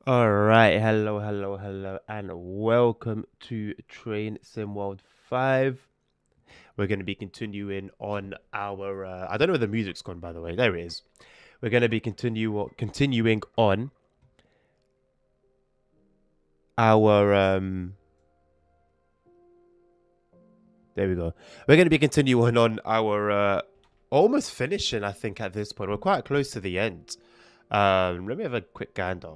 All right, hello, and welcome to Train Sim World 5. We're going to be continuing on our. I don't know where the music's gone, by the way. There it is. We're going to be continuing on our. There we go. We're going to be continuing on our. Almost finishing, I think, at this point. We're quite close to the end. Let me have a quick gander.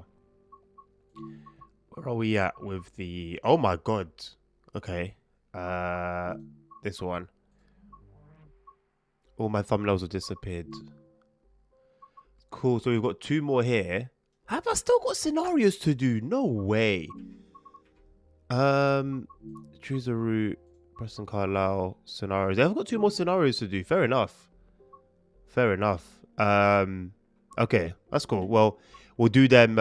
Where are we at with the... Oh my god. Okay. This one. All my thumbnails have disappeared. Cool, so we've got two more here. Have I still got scenarios to do? No way. Choose a route. Preston Carlisle. Scenarios. I've got two more scenarios to do. Fair enough. Fair enough. Okay, that's cool. Well, we'll do them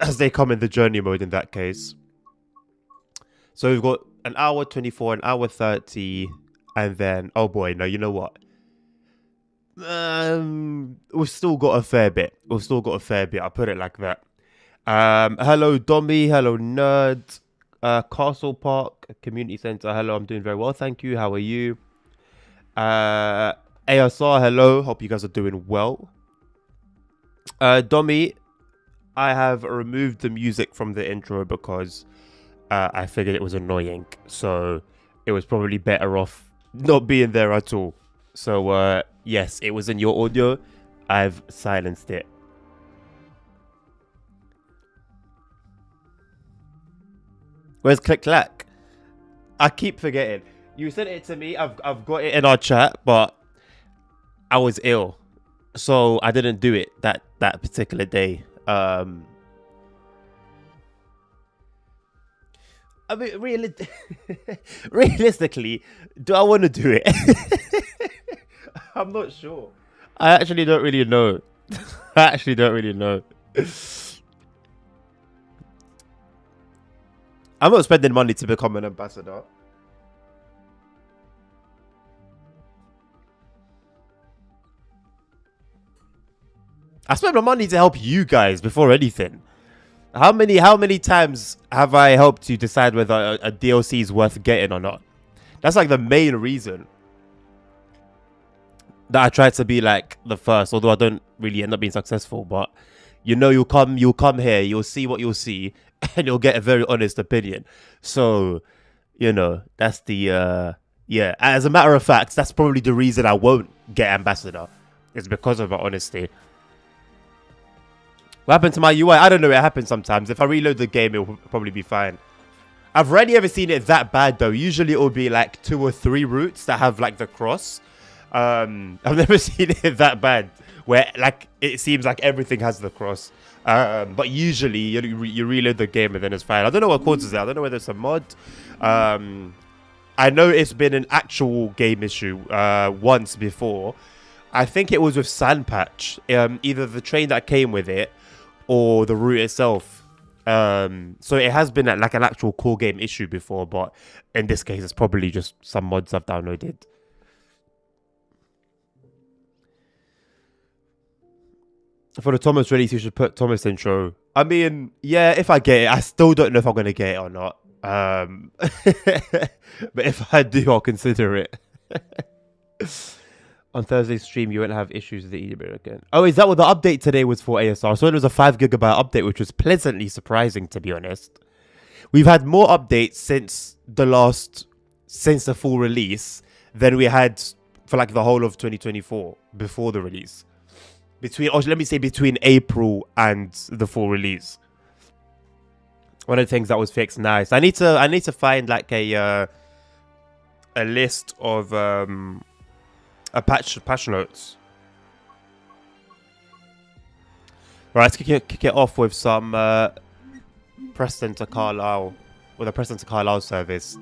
as they come in the journey mode in that case. So we've got an hour 24, an hour 30, and then, oh boy, no, you know what? We've still got a fair bit. I'll put it like that. Hello, Dommy. Hello, Nerd. Castle Park Community Center. Hello, I'm doing very well. Thank you. How are you? ASR, hello. Hope you guys are doing well. Dommy, I have removed the music from the intro because I figured it was annoying. So it was probably better off not being there at all. So yes, it was in your audio. I've silenced it. Where's Click Clack? I keep forgetting. You sent it to me. I've got it in our chat, but I was ill, so I didn't do it that particular day. I mean, realistically, do I want to do it? I'm not sure. I actually don't really know. I'm not spending money to become an ambassador. I spent my money to help you guys before anything. How many times have I helped you decide whether a DLC is worth getting or not? That's like the main reason that I tried to be like the first, although I don't really end up being successful. But you know, you'll come here, you'll see what you'll see, and you'll get a very honest opinion. So, you know, that's the yeah. As a matter of fact, that's probably the reason I won't get ambassador. It's because of my honesty. What happened to my UI? I don't know. It happens sometimes. If I reload the game, it will probably be fine. I've rarely ever seen it that bad though. Usually it will be like 2 or 3 routes that have like the cross. I've never seen it that bad where like it seems like everything has the cross. But usually you reload the game and then it's fine. I don't know what causes it. I don't know whether it's a mod. I know it's been an actual game issue once before. I think it was with Sandpatch. Either the train that came with it or the route itself. So it has been like an actual core game issue before, but in this case, it's probably just some mods I've downloaded. For the Thomas release, you should put Thomas intro. I mean, yeah, if I get it, I still don't know if I'm going to get it or not. But if I do, I'll consider it. On Thursday's stream, you won't have issues with the EDB again. Oh, is that what the update today was for ASR? So it was a 5 gigabyte update, which was pleasantly surprising, to be honest. We've had more updates since the full release than we had for like the whole of 2024 before the release. Between April and the full release. One of the things that was fixed, nice. I need to find like a list of patch notes. Right, let's kick it off with some Preston to Carlisle, with a Preston to Carlisle service.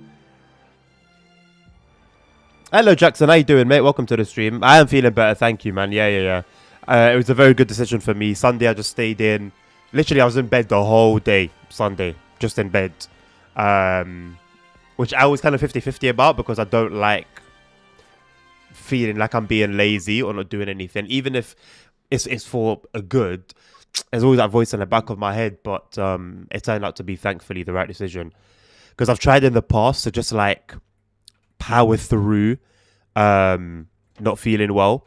Hello Jackson, how you doing, mate? Welcome to the stream. I am feeling better, thank you, man. Yeah. It was a very good decision for me. Sunday, I just stayed in. Literally, I was in bed the whole day. Sunday, just in bed. Which I was kind of 50-50 about because I don't like feeling like I'm being lazy or not doing anything. Even if it's for a good, there's always that voice in the back of my head, but it turned out to be thankfully the right decision, because I've tried in the past to just like power through not feeling well,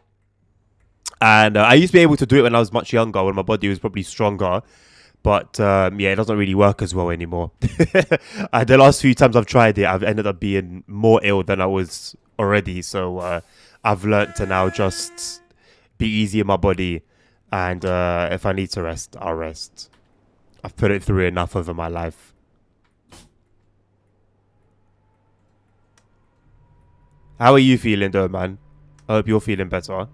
and I used to be able to do it when I was much younger, when my body was probably stronger. But yeah, it doesn't really work as well anymore. The last few times I've tried it, I've ended up being more ill than I was already. So I've learned to now just be easy in my body, and if I need to rest, I'll rest. I've put it through enough over my life. How are you feeling though, man? I hope you're feeling better.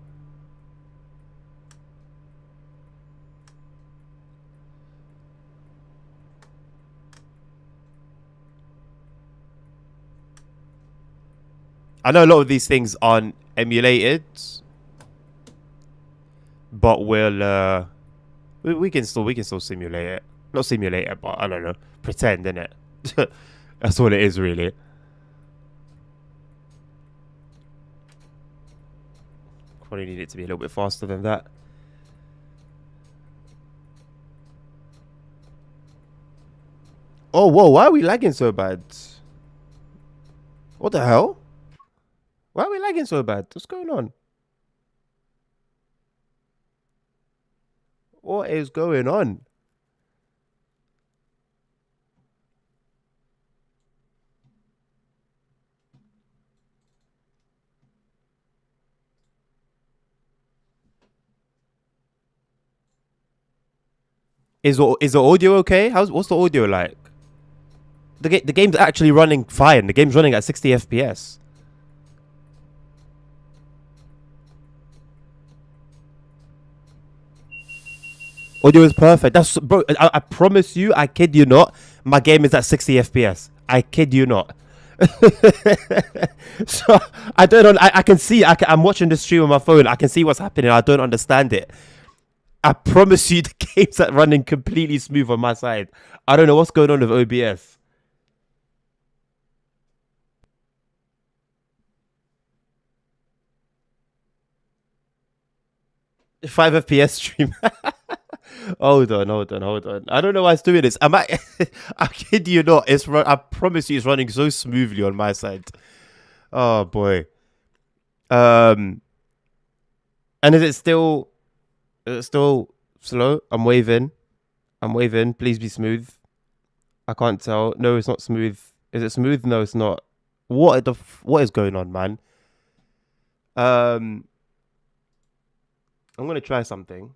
I know a lot of these things aren't emulated, but we can still simulate it. Not simulate it, but I don't know, pretend, innit? That's all it is, really. Probably need it to be a little bit faster than that. Oh, whoa, why are we lagging so bad? What the hell? Why are we lagging so bad? What's going on? What is going on? Is the audio okay? What's the audio like? The game's actually running fine. The game's running at 60 FPS. Audio is perfect. That's bro. I promise you. I kid you not. My game is at 60 FPS. I kid you not. So I don't. I can see. I'm watching the stream on my phone. I can see what's happening. I don't understand it. I promise you, the game's at running completely smooth on my side. I don't know what's going on with OBS. 5 FPS stream. Hold on. I don't know why it's doing this. I kid you not. I promise you, it's running so smoothly on my side. Oh boy. And is it still? Is it still slow? I'm waving. Please be smooth. I can't tell. No, it's not smooth. Is it smooth? No, it's not. What is going on, man? I'm gonna try something.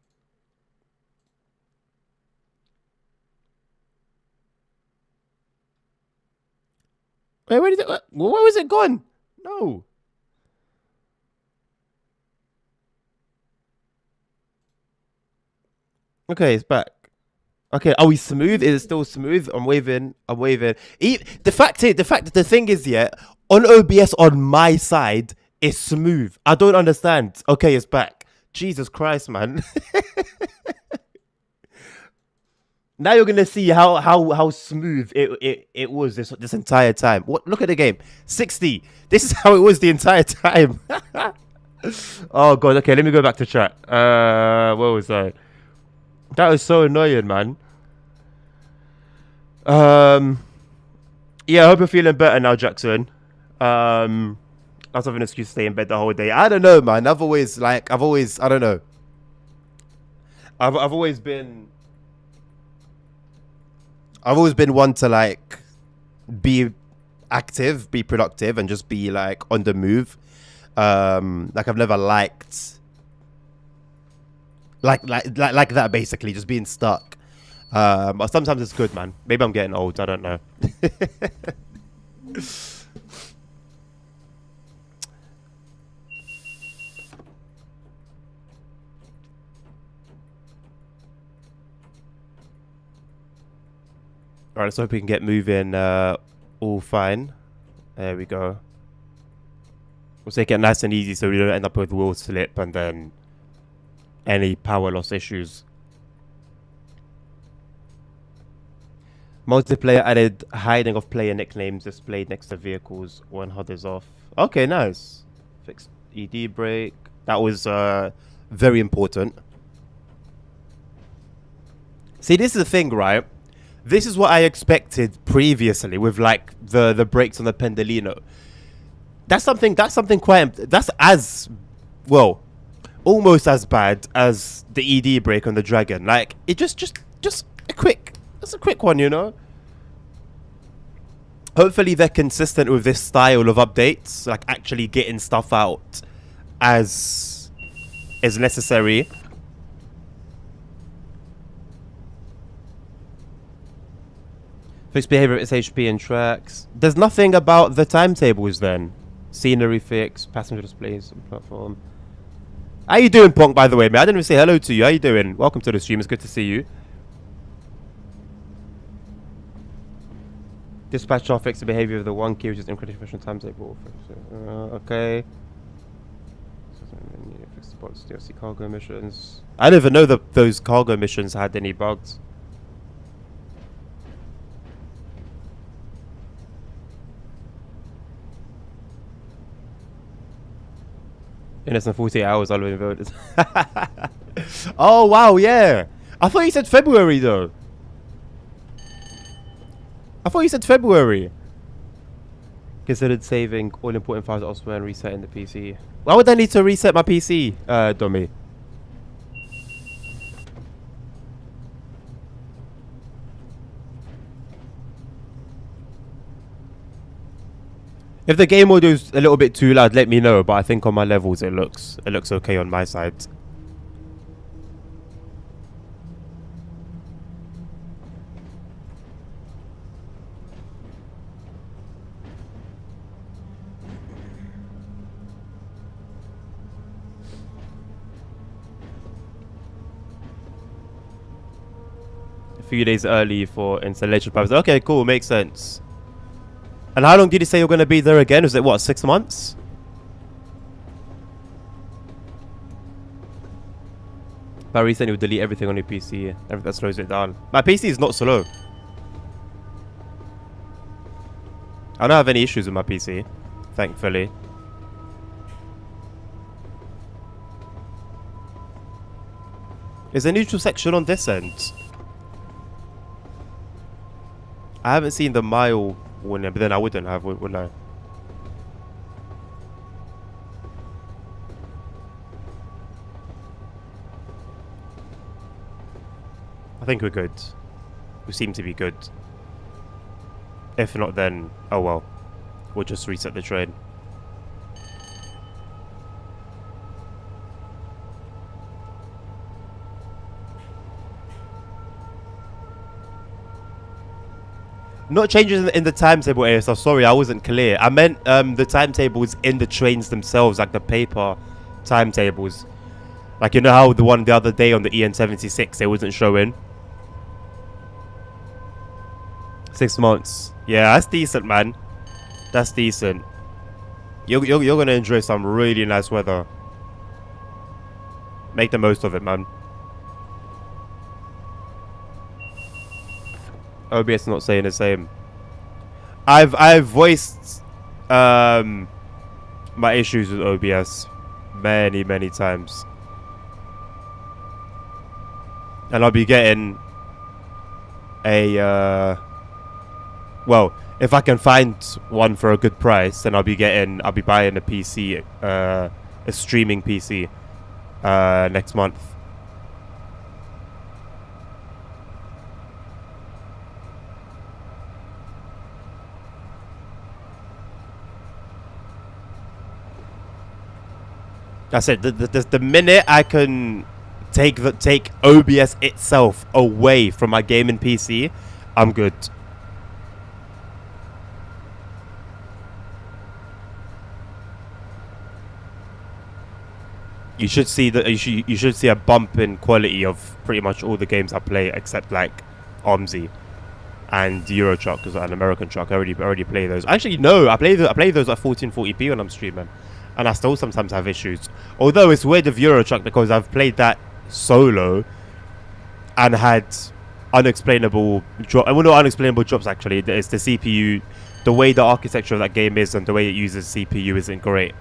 Wait, where did it? Where was it gone? No. Okay, it's back. Okay, are we smooth? Is it still smooth? I'm waving. The thing is, yeah, on OBS on my side, it's smooth. I don't understand. Okay, it's back. Jesus Christ, man. Now you're gonna see how smooth it was this entire time. What? Look at the game. 60. This is how it was the entire time. Oh god. Okay, let me go back to chat. Where was I? That was so annoying, man. Yeah, I hope you're feeling better now, Jackson. I was having an excuse to stay in bed the whole day. I don't know, man. I don't know. I've always been one to like be active, be productive, and just be like on the move. Like I've never liked like that, basically just being stuck. But sometimes it's good, man. Maybe I'm getting old. I don't know. All right, let's hope we can get moving. All fine. There we go. We'll take it nice and easy so we don't end up with wheel slip and then any power loss issues. Multiplayer added hiding of player nicknames displayed next to vehicles when HUD is off. Okay, nice. Fixed ED brake. That was very important. See, this is the thing, right? This is what I expected previously with like the brakes on the Pendolino. That's as well, almost as bad as the ED brake on the Dragon. Like it just a quick, just a quick one, you know. Hopefully they're consistent with this style of updates, like actually getting stuff out as is necessary. Fixed behavior of SHP and tracks. There's nothing about the timetables then. Scenery fix, passenger displays on platform. How you doing, Punk, by the way, man? I didn't even say hello to you. How you doing? Welcome to the stream. It's good to see you. Dispatch off, fix the behavior of the one key, which is incredibly efficient timetable. Okay. Fix the box, DLC cargo missions. I didn't even know that those cargo missions had any bugs. In less than 48 hours, I'll be voted. Oh, wow, yeah. I thought you said February, though. I thought you said February. Considered saving all important files elsewhere and resetting the PC. Why would I need to reset my PC, dummy? If the game audio is a little bit too loud, let me know. But I think on my levels, it looks okay on my side. A few days early for installation purposes. Okay, cool, makes sense. And how long did you say you're going to be there again? Was it, what, 6 months? But recently, you would delete everything on your PC. Everything that slows it down. My PC is not slow. I don't have any issues with my PC, thankfully. Is there a neutral section on this end? I haven't seen the mile one, but then I wouldn't have, would I? I think we're good. We seem to be good. If not, then oh well. We'll just reset the train. Not changes in the timetable, ASR. Sorry, I wasn't clear. I meant the timetables in the trains themselves, like the paper timetables. Like, you know how the one the other day on the EN76, it wasn't showing? 6 months. Yeah, that's decent, man. That's decent. You're gonna enjoy some really nice weather. Make the most of it, man. OBS not saying the same. I've voiced my issues with OBS many times, and I'll be getting a well, if I can find one for a good price, then I'll be buying a PC, a streaming PC, next month. That's it. The minute I can take OBS itself away from my gaming PC, I'm good. You should see you should see a bump in quality of pretty much all the games I play, except like OMSI and Euro Truck, because an American truck. I already play those. Actually, no, I play those at 1440p when I'm streaming. And I still sometimes have issues. Although it's weird with Euro Truck because I've played that solo and had unexplainable drop. Well, not unexplainable drops actually. It's the CPU, the way the architecture of that game is and the way it uses CPU isn't great.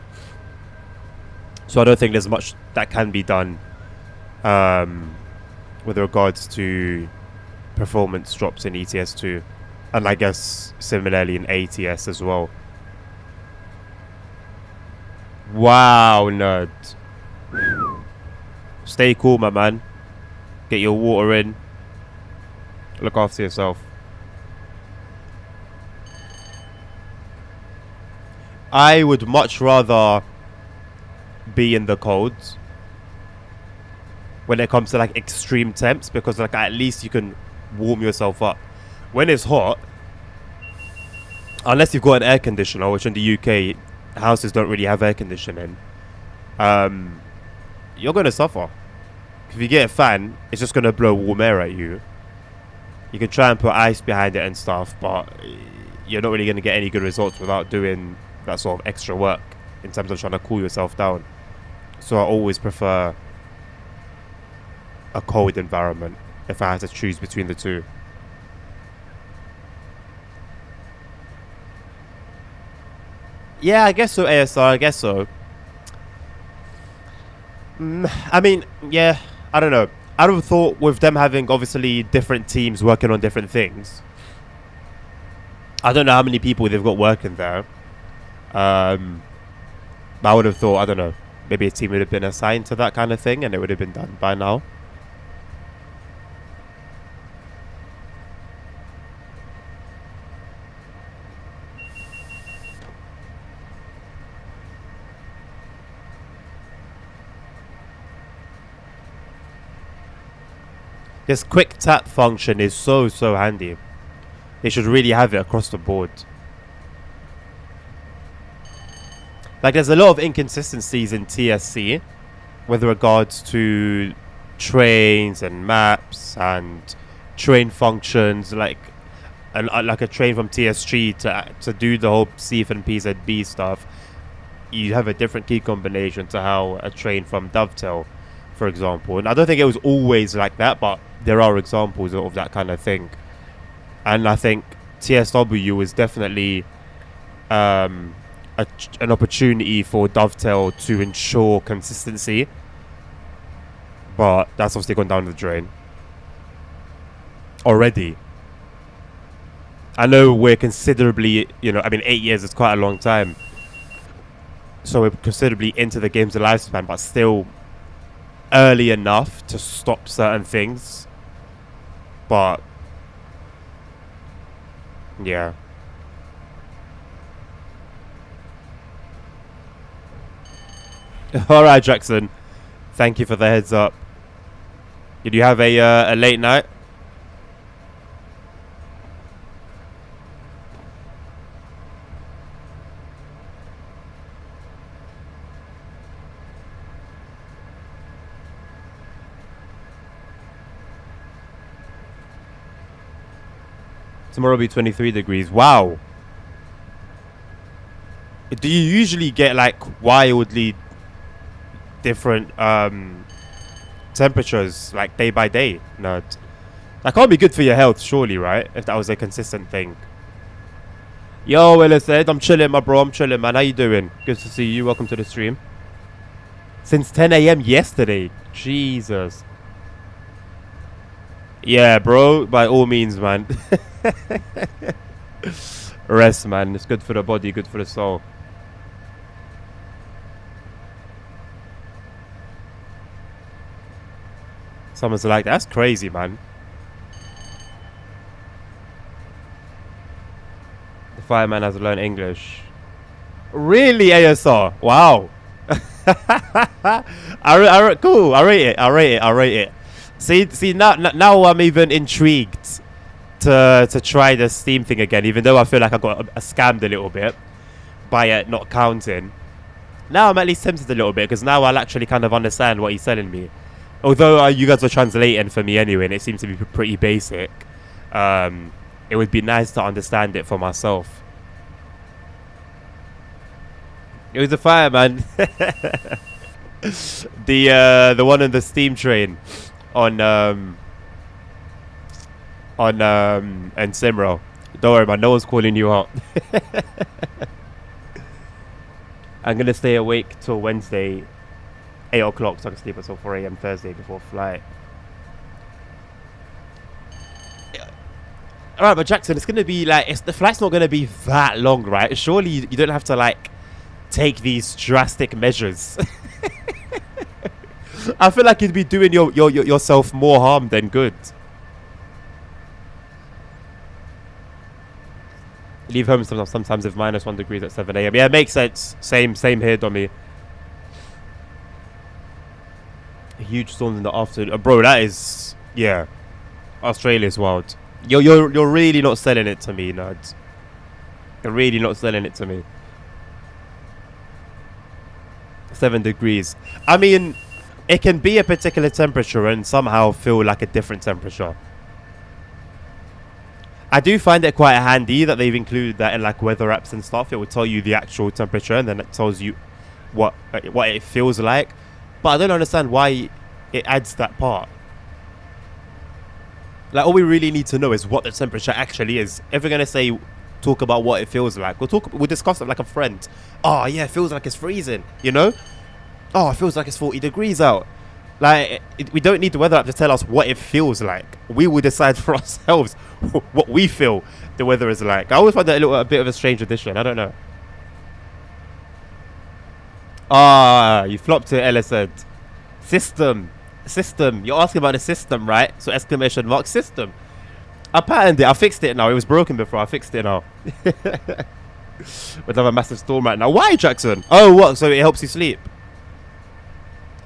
So I don't think there's much that can be done with regards to performance drops in ETS2. And I guess similarly in ATS as well. Wow, nerd. Stay cool, my man. Get your water in. Look after yourself. I would much rather be in the cold when it comes to like extreme temps, because like at least you can warm yourself up. When it's hot, unless you've got an air conditioner, which in the UK houses don't really have air conditioning, you're gonna suffer. If you get a fan, it's just gonna blow warm air at you. You can try and put ice behind it and stuff, but you're not really gonna get any good results without doing that sort of extra work in terms of trying to cool yourself down. So I always prefer a cold environment if I had to choose between the two. Yeah, I guess so, ASR, I guess so. I mean, yeah, I don't know. I would have thought with them having obviously different teams working on different things. I don't know how many people they've got working there. But I would have thought, I don't know, maybe a team would have been assigned to that kind of thing and it would have been done by now. This quick tap function is so handy. They should really have it across the board. Like, there's a lot of inconsistencies in TSC with regards to trains and maps and train functions. Like a train from TS3 to do the whole C and PZB stuff, you have a different key combination to how a train from Dovetail, for example. And I don't think it was always like that, but there are examples of that kind of thing. And I think TSW was definitely an opportunity for Dovetail to ensure consistency, but that's obviously gone down the drain already. I know we're considerably, I mean, 8 years is quite a long time, so we're considerably into the game's lifespan, but still early enough to stop certain things. But yeah. All right, Jackson. Thank you for the heads up. Did you have a late night? Tomorrow will be 23 degrees. Wow. Do you usually get like wildly different temperatures like day by day? No. That can't be good for your health, surely, right? If that was a consistent thing. Yo, Willis said, I'm chilling, my bro. I'm chilling, man. How you doing? Good to see you. Welcome to the stream. Since 10 a.m. yesterday. Jesus. Yeah, bro. By all means, man. Rest, man. It's good for the body, good for the soul. Someone's like, that's crazy, man. The fireman has to learn English. Really, ASR? Wow. Cool. I rate it. See, now I'm even intrigued to try the Steam thing again, even though I feel like I got scammed a little bit by it not counting. Now I'm at least tempted a little bit, because now I'll actually kind of understand what he's telling me. Although you guys were translating for me anyway, and it seems to be pretty basic, it would be nice to understand it for myself. It was a fireman. The one on the steam train on Simro. Don't worry, man. No one's calling you out. I'm gonna stay awake till Wednesday, 8 o'clock, so I can sleep until 4 a.m. Thursday before flight. Alright, but Jackson, it's gonna be like, the flight's not gonna be that long, right? Surely you don't have to like take these drastic measures. I feel like you'd be doing yourself more harm than good. Leave home sometimes with -1 degrees at 7 a.m. Yeah, it makes sense. Same here, Dommy. Huge storms in the afternoon. Bro, that is... Yeah. Australia's wild. You're really not selling it to me, Nuds. You're really not selling it to me. 7 degrees. I mean, it can be a particular temperature and somehow feel like a different temperature. I do find it quite handy that they've included that in like weather apps and stuff. It will tell you the actual temperature and then it tells you what it feels like. But I don't understand why it adds that part. Like, all we really need to know is what the temperature actually is. If we're gonna talk about what it feels like, we'll discuss it like a friend. Oh yeah, it feels like it's freezing, you know? Oh, it feels like it's 40 degrees out. Like, we don't need the weather app to tell us what it feels like. We will decide for ourselves what we feel the weather is like. I always find that a bit of a strange addition. I don't know. Ah, you flopped it, Ella said. System. You're asking about the system, right? So exclamation mark system. I patterned it. I fixed it now. It was broken before. I fixed it now. We have a massive storm right now. Why, Jackson? Oh, what? So it helps you sleep.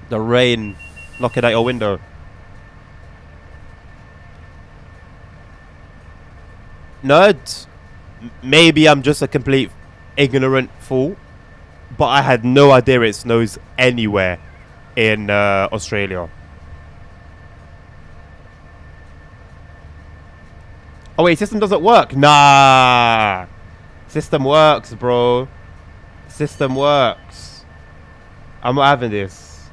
The rain knocking out your window. Nerd. Maybe I'm just a complete ignorant fool, but I had no idea it snows anywhere in Australia. Oh wait, system doesn't work. Nah. System works, bro. System works. I'm not having this.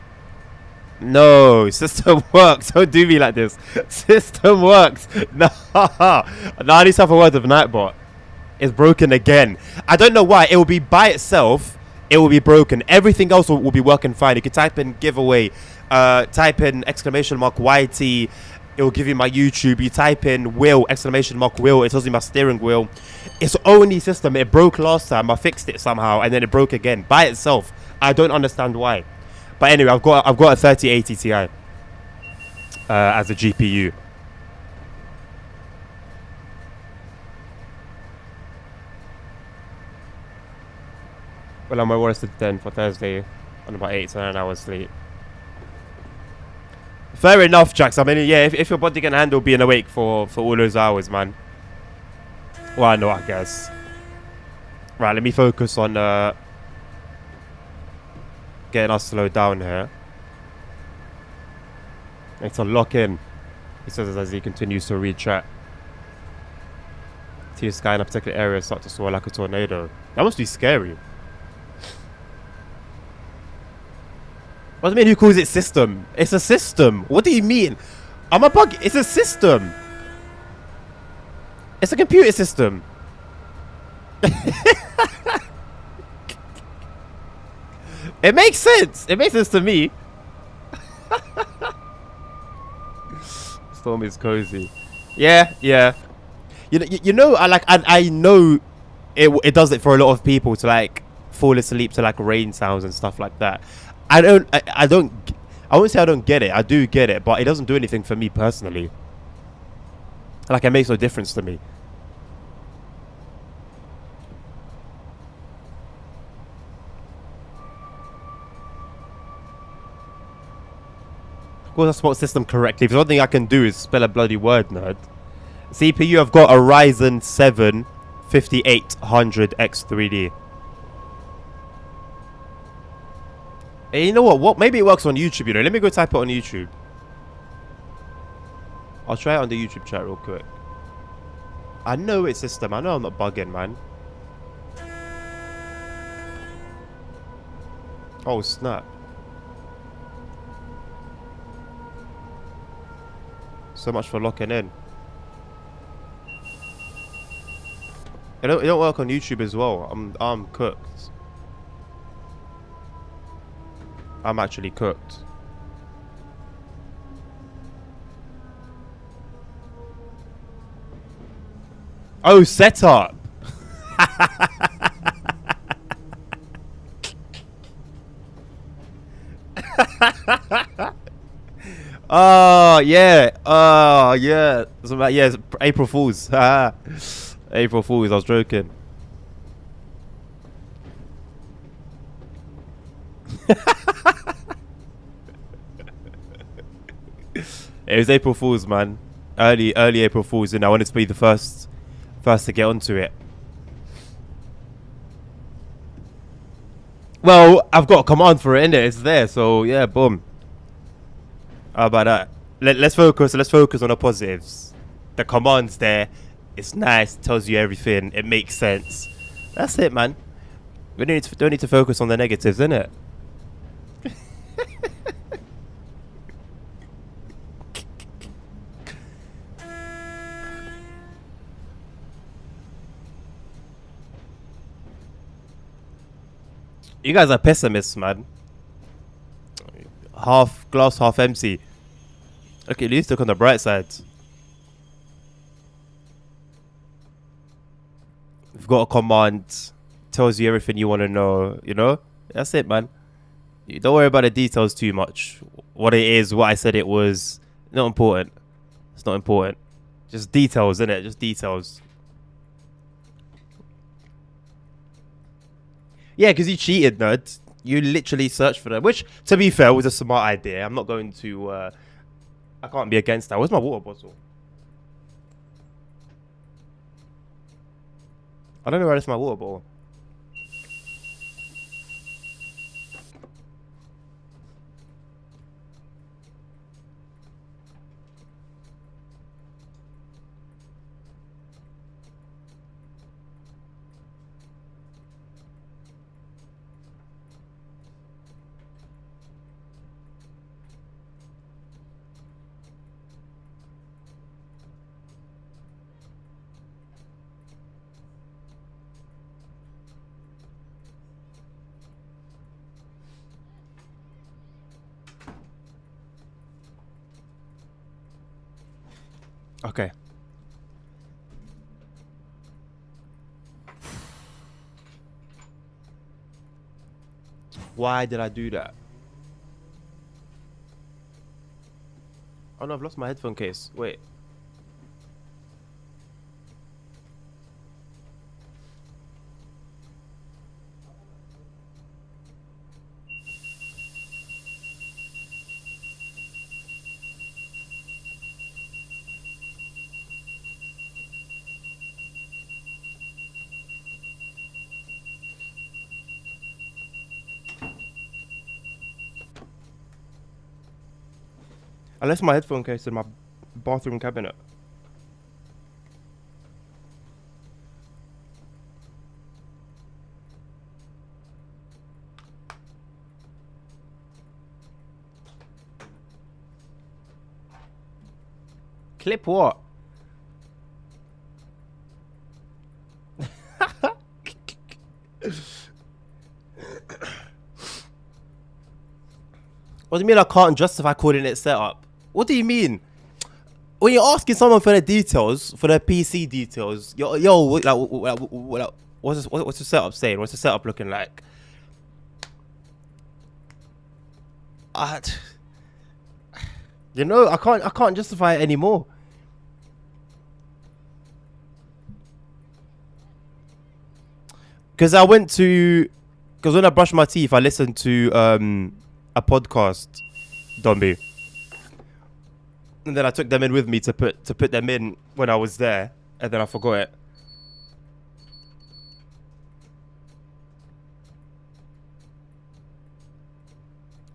No, system works. Don't do me like this. System works. Nah. Nah, I need to have a word with Nightbot. It's broken again. I don't know why. It will be by itself. It will be broken. Everything else will be working fine. You can type in giveaway. Type in exclamation mark YT. It will give you my YouTube. You type in wheel, exclamation mark wheel. It tells you my steering wheel. It's only system. It broke last time. I fixed it somehow, and then it broke again by itself. I don't understand why. But anyway, I've got a 3080 Ti as a GPU. Well, I'm my worst then for Thursday on about 8 to 9 hours sleep. Fair enough, Jax. I mean, yeah, if your body can handle being awake for all those hours, man. Well, no, I guess. Right, let me focus on getting us slowed down here. Need to lock in. He says as he continues to read chat. See the sky in a particular area start to swirl like a tornado. That must be scary. What do you mean who calls it system? It's a system. What do you mean? I'm a bug. It's a system. It's a computer system. It makes sense. It makes sense to me. Storm is cozy. Yeah. You know. I know it does it for a lot of people to like fall asleep to like rain sounds and stuff like that. I won't say I don't get it. I do get it, but it doesn't do anything for me personally. Like, it makes no difference to me. Of course, I spelled system correctly. If there's one thing I can do is spell a bloody word, nerd. CPU, I've got a Ryzen 7 5800X3D. Hey, you know what? Maybe it works on YouTube, you know. Let me go type it on YouTube. I'll try it on the YouTube chat real quick. I know it's system. I know I'm not bugging, man. Oh, snap. So much for locking in. It don't work on YouTube as well. I'm cooked. I'm actually cooked. Oh, setup. Oh yeah. Oh yeah. Yeah. It's April Fools. April Fools. I was joking. It was April Fools, man. Early April Fools, and I wanted to be the first to get onto it. Well, I've got a command for it, innit? It's there, so yeah, boom. How about that? Let's focus. Let's focus on the positives. The command's there. It's nice. Tells you everything. It makes sense. That's it, man. We don't need to focus on the negatives, innit? You guys are pessimists, man. Half glass, half empty. Okay, at least look on the bright side. We've got a command. Tells you everything you want to know, you know? That's it, man. You don't worry about the details too much. What it is, what I said it was. Not important. It's not important. Just details, innit? Just details. Yeah, because you cheated, nerd. You literally searched for them. Which, to be fair, was a smart idea. I'm not going to... I can't be against that. Where's my water bottle? I don't know where it's my water bottle. Okay. Why did I do that? Oh no, I've lost my headphone case. Wait. I left my headphone case in my bathroom cabinet. Clip what? What do you mean I can't justify calling it setup? What do you mean? When you're asking someone for the details, for the PC details, what's the setup saying? What's the setup looking like? You know, I can't justify it anymore. Because when I brush my teeth, I listen to a podcast, Domby. And then I took them in with me to put them in when I was there, and then I forgot it.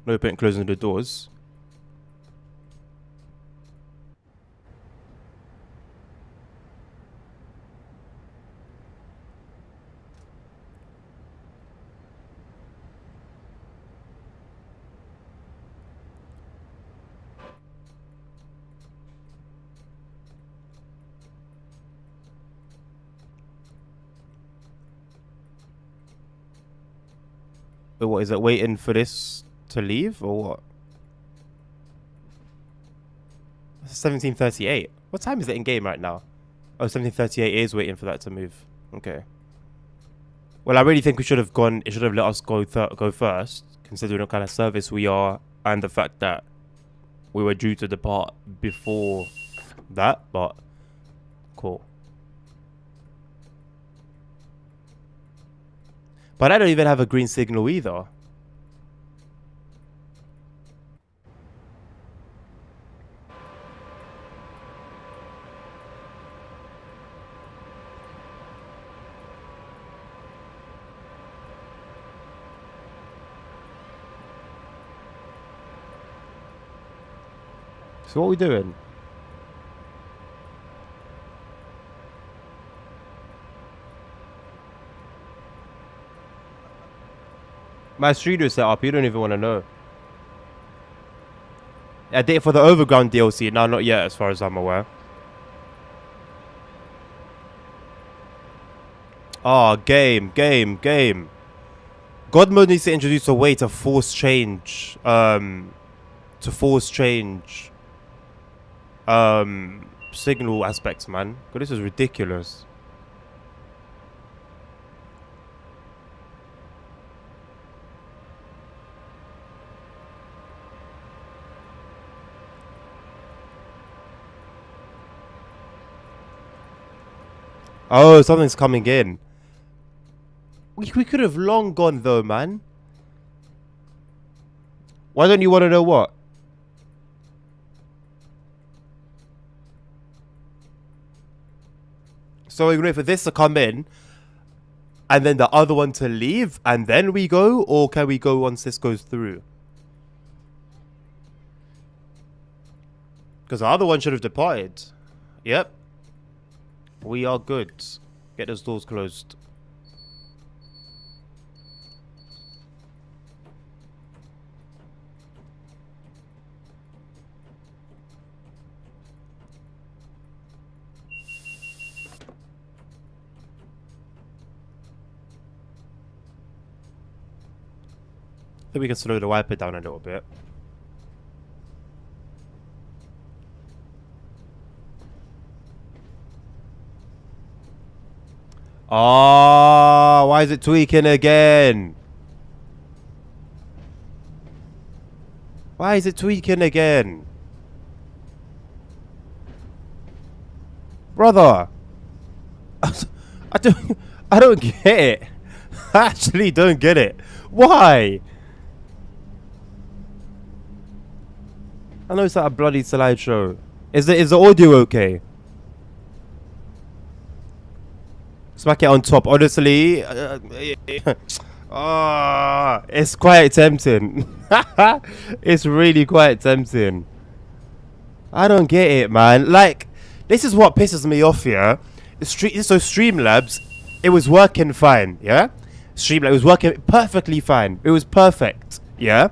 Open and closing the doors. But what is it? Waiting for this to leave or what? 17:38. What time is it in game right now? Oh, 1738 is waiting for that to move. Okay. Well, I really think we should have gone. It should have let us go first, considering what kind of service we are and the fact that we were due to depart before that. But cool. But I don't even have a green signal either. So what are we doing? My studio setup, you don't even want to know. I did it for the Overground DLC. No, not yet, as far as I'm aware. Oh, game. God mode needs to introduce a way to force change. Signal aspects, man. God, this is ridiculous. Oh, something's coming in. We could have long gone though, man. Why don't you want to know what? So we wait for this to come in, and then the other one to leave, and then we go, or can we go once this goes through? Because the other one should have departed. Yep. We are good. Get those doors closed. I think we can slow the wiper down a little bit. Oh, why is it tweaking again? Why is it tweaking again? Brother. I don't get it. I actually don't get it. Why? I know it's like a bloody slideshow. Is the audio okay? Smack it on top. Honestly, it's quite tempting. It's really quite tempting. I don't get it, man. Like, this is what pisses me off, yeah? So Streamlabs, it was working fine, yeah? Streamlabs was working perfectly fine. It was perfect, yeah?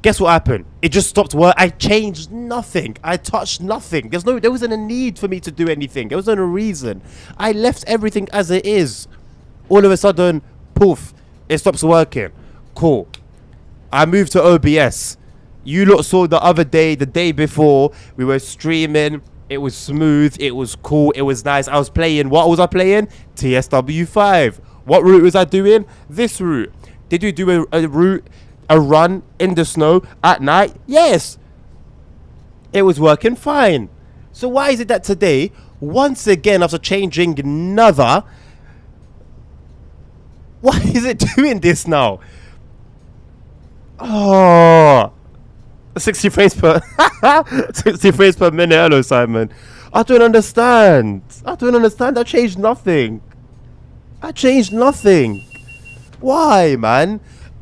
Guess what happened? It just stopped work. I changed nothing. I touched nothing. There wasn't a need for me to do anything. There wasn't a reason. I left everything as it is. All of a sudden, poof, it stops working. Cool. I moved to OBS. You lot saw the other day, the day before, we were streaming. It was smooth. It was cool. It was nice. I was playing. What was I playing? TSW5. What route was I doing? This route. Did you do a route? A run in the snow at night? Yes. It was working fine. So why is it that today, once again, after changing another, why is it doing this now? Oh, 60 frames per 60 frames per minute. Hello, Simon. I don't understand. I changed nothing. Why, man?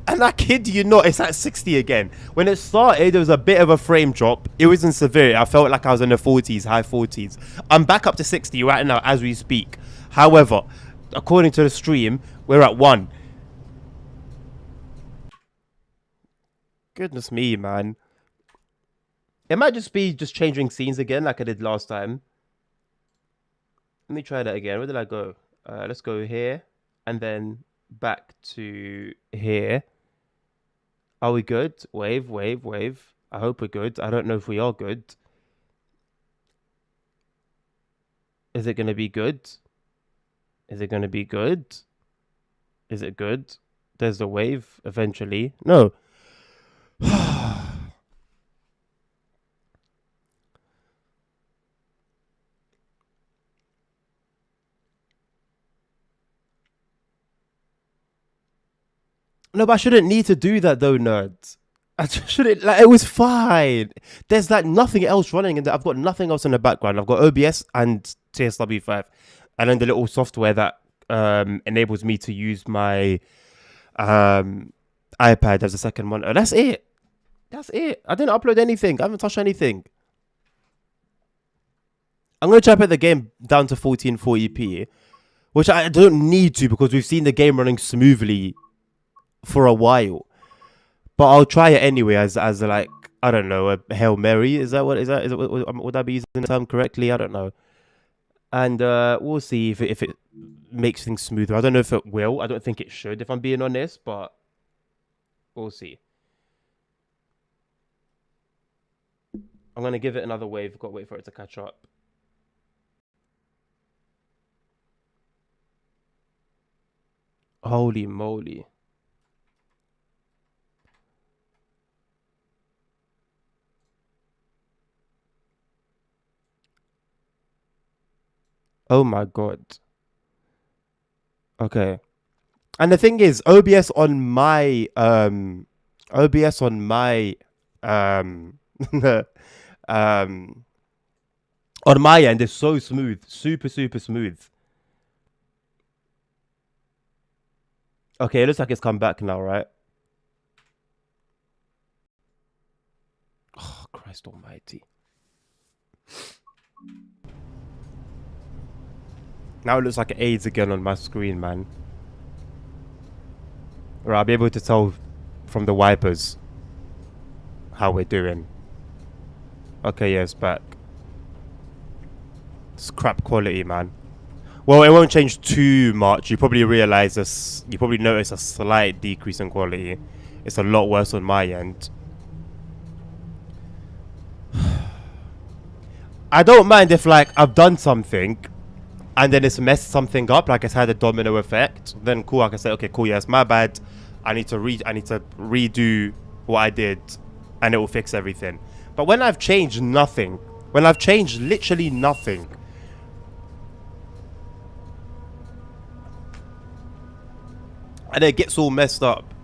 And I kid you not, it's at 60 again. When it started, there was a bit of a frame drop. It wasn't severe. I felt like I was in the 40s, high 40s. I'm back up to 60 right now as we speak. However, according to the stream, we're at 1. Goodness me, man. It might just be changing scenes again like I did last time. Let me try that again. Where did I go? Let's go here and then back to here. Are we good? Wave. I hope we're good. I don't know if we are good. Is it going to be good? Is it going to be good? Is it good? There's the wave eventually. No. No, but I shouldn't need to do that though, nerds. I shouldn't. Like, it was fine. There's like nothing else running, and I've got nothing else in the background. I've got OBS and TSW5, and then the little software that enables me to use my iPad as a second monitor. That's it. That's it. I didn't upload anything. I haven't touched anything. I'm gonna try to put the game down to 1440p, which I don't need to because we've seen the game running smoothly for a while. But I'll try it anyway as like, I don't know, a Hail Mary. Is that what is that? Would I be using the term correctly? I don't know. And we'll see if it makes things smoother. I don't know if it will. I don't think it should, if I'm being honest, but we'll see. I'm gonna give it another wave. Got to wait for it to catch up. Holy moly. Oh my god. Okay. And the thing is, OBS on my um um on my end is so smooth, super smooth. Okay, it looks like it's come back now, right? Oh, Christ almighty. Now it looks like it aids again on my screen, man. Right, I'll be able to tell from the wipers how we're doing. Okay, yeah, it's back. It's crap quality, man. Well, it won't change too much. You probably realize this. You probably notice a slight decrease in quality. It's a lot worse on my end. I don't mind if, like, I've done something and then it's messed something up, like it's had a domino effect. Then cool, I can say, okay, cool, yeah, it's my bad. I need to redo what I did, and it will fix everything. But when I've changed nothing, when I've changed literally nothing, and it gets all messed up,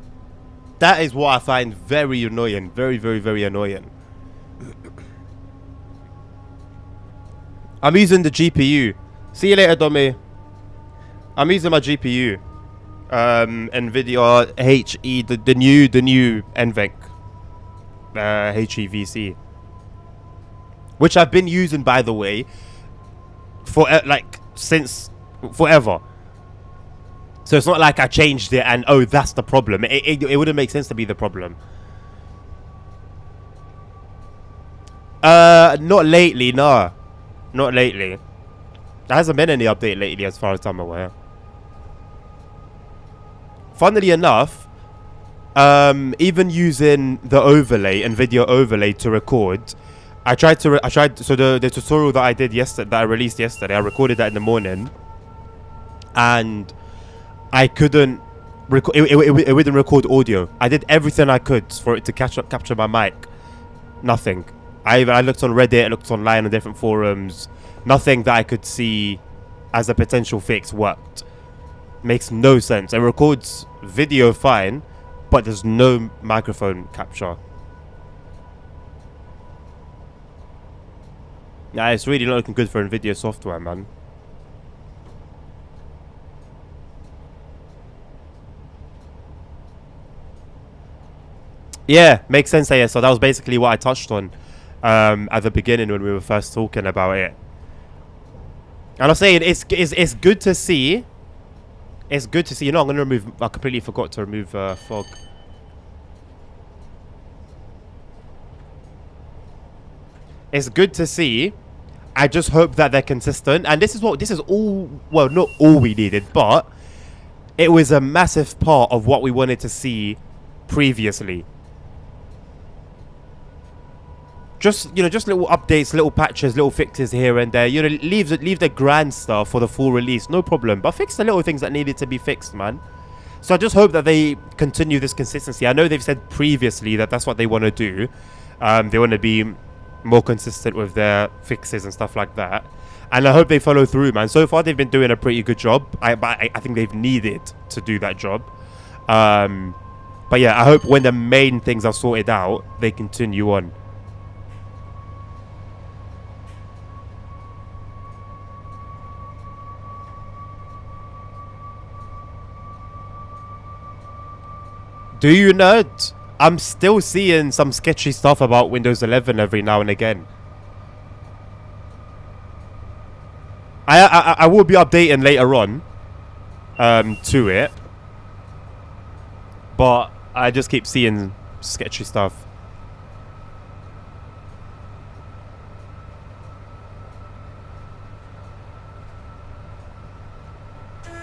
that is what I find very annoying. Very annoying. I'm using the GPU. See you later, Domi. I'm using my GPU. NVIDIA HE, the new NVENC. HEVC. Which I've been using, by the way, for like since forever. So it's not like I changed it and, oh, that's the problem. It wouldn't make sense to be the problem. Not lately, no. Not lately. There hasn't been any update lately as far as I'm aware. Funnily enough, even using the overlay, NVIDIA overlay to record, so the tutorial that I did yesterday, that I released yesterday, I recorded that in the morning, and I couldn't record. It wouldn't record audio. I did everything I could for it to capture my mic. Nothing. I looked on Reddit, I looked online on different forums. Nothing that I could see as a potential fix worked. Makes no sense. It records video fine, but there's no microphone capture. Nah, it's really not looking good for NVIDIA software, man. Yeah, makes sense, yeah. So that was basically what I touched on at the beginning when we were first talking about it. And I'm saying it's good to see. It's good to see. You know, I'm gonna remove. I completely forgot to remove fog. It's good to see. I just hope that they're consistent. And this is all. Well, not all we needed, but it was a massive part of what we wanted to see previously. just just little updates, little patches, little fixes here and there. Leave the grand stuff for the full release, no problem. But fix the little things that needed to be fixed, man. So I just hope that they continue this consistency. I know they've said previously that that's what they want to do. They want to be more consistent with their fixes and stuff like that. And I hope they follow through, man. So far, they've been doing a pretty good job. But I think they've needed to do that job. But yeah, I hope when the main things are sorted out, they continue on. Do you not? I'm still seeing some sketchy stuff about Windows 11 every now and again. I will be updating later on to it, but I just keep seeing sketchy stuff.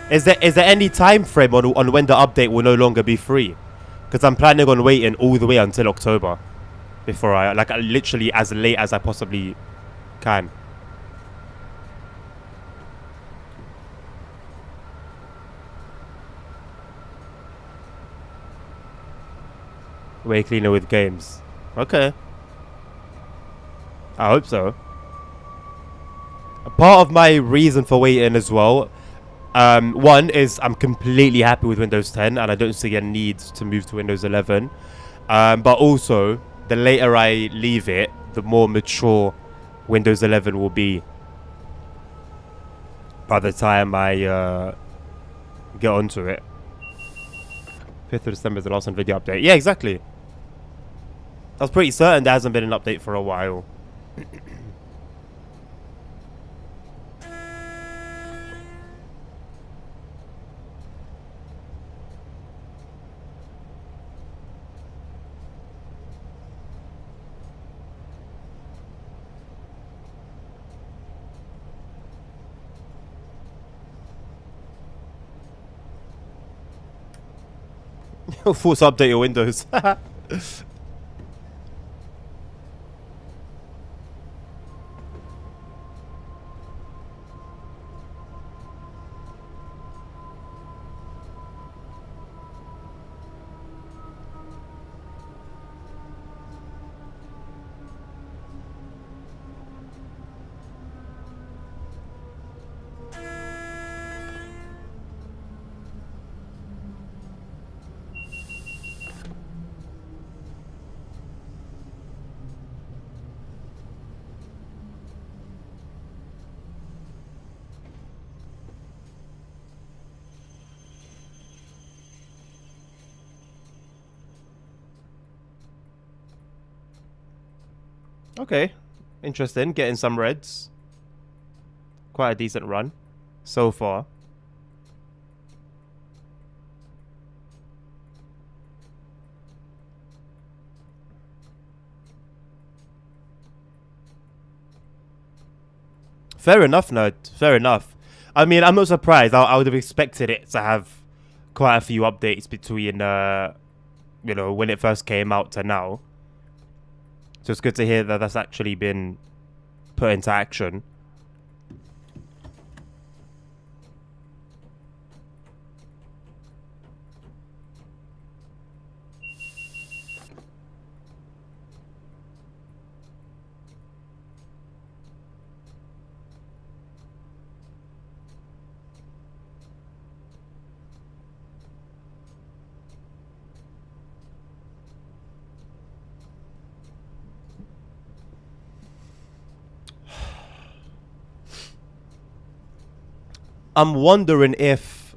Is there any time frame on when the update will no longer be free? Because I'm planning on waiting all the way until October before I literally as late as I possibly can. Way cleaner with games. Okay. I hope so. A part of my reason for waiting as well, one is I'm completely happy with Windows 10 and I don't see a need to move to Windows 11. But also, the later I leave it, the more mature Windows 11 will be by the time I get onto it. 5th of December is the last video update. Yeah, exactly. I was pretty certain there hasn't been an update for a while. Force update your Windows. Okay, interesting. Getting some reds. Quite a decent run so far. Fair enough, Nerd. Fair enough. I mean, I'm not surprised. I would have expected it to have quite a few updates between, when it first came out to now. So it's good to hear that that's actually been put into action. I'm wondering if,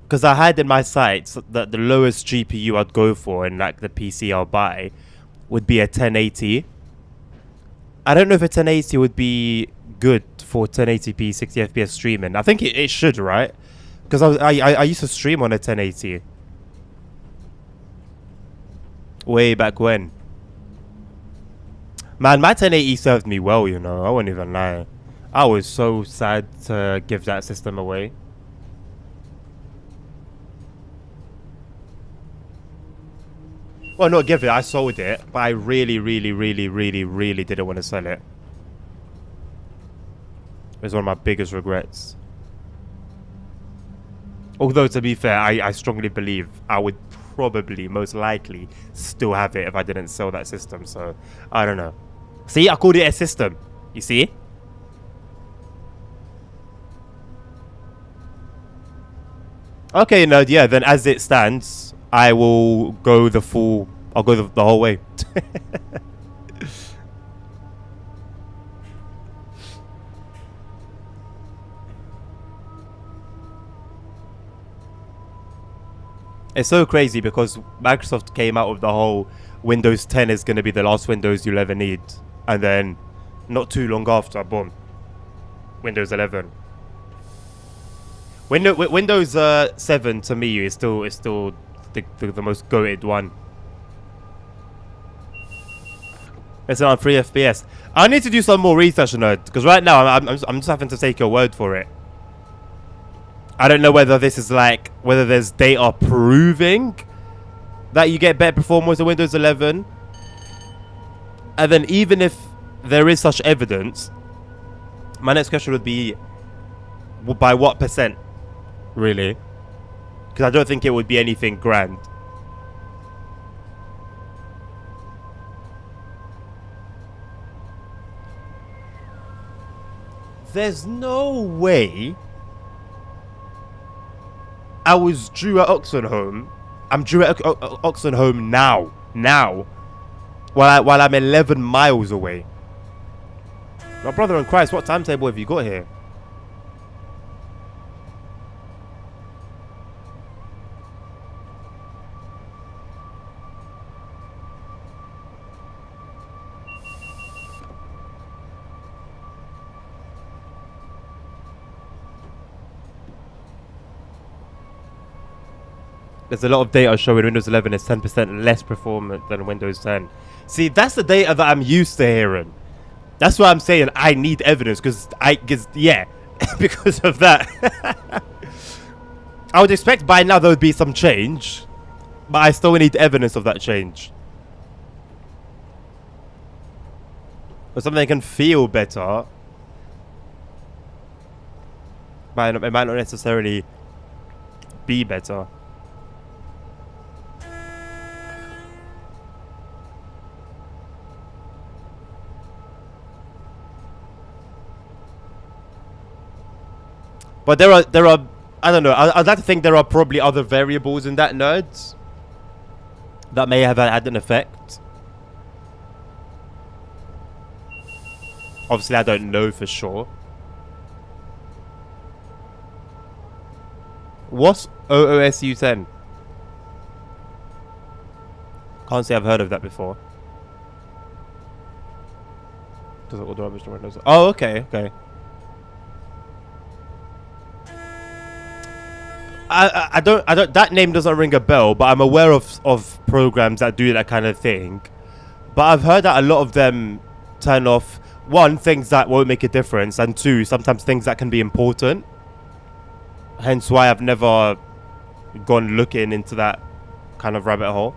because I had in my sights that the lowest GPU I'd go for in like the PC I'll buy would be a 1080. I don't know if a 1080 would be good for 1080p 60 FPS streaming. I think it should, right? Because I used to stream on a 1080 way back when. Man, my 1080 served me well, I won't even lie. I was so sad to give that system away. Well, not give it. I sold it, but I really, really, really, really, really didn't want to sell it. It's one of my biggest regrets. Although, to be fair, I strongly believe I would probably, most likely, still have it if I didn't sell that system. So, I don't know. See, I called it a system. You see? Okay, no, yeah, then as it stands, I will go the full... I'll go the whole way. It's so crazy because Microsoft came out with the whole Windows 10 is going to be the last Windows you'll ever need. And then, not too long after, boom, Windows 11. Windows 7 to me is still the most goated one. It's on 3 FPS. I need to do some more research on it because right now I'm just having to take your word for it. I don't know whether this is like whether there's data proving that you get better performance in Windows 11, and then even if there is such evidence, my next question would be, by what percent, really? Because I don't think it would be anything grand. There's no way I was due at Oxenholme. I'm due at Oxenholme now. While I'm 11 miles away. My brother in Christ, what timetable have you got here? There's a lot of data showing Windows 11 is 10% less performant than Windows 10. See, that's the data that I'm used to hearing. That's why I'm saying I need evidence, because yeah, because of that. I would expect by now there would be some change, but I still need evidence of that change. Or something that can feel better, but it might not necessarily be better. But there are I don't know. I'd like to think there are probably other variables in that, nerds, that may have had an effect. Obviously, I don't know for sure. What's OOSU 10? Can't say I've heard of that before. Oh, okay, okay. I don't that name doesn't ring a bell, but I'm aware of programs that do that kind of thing. But I've heard that a lot of them turn off, one, things that won't make a difference, and two, sometimes things that can be important. Hence why I've never gone looking into that kind of rabbit hole.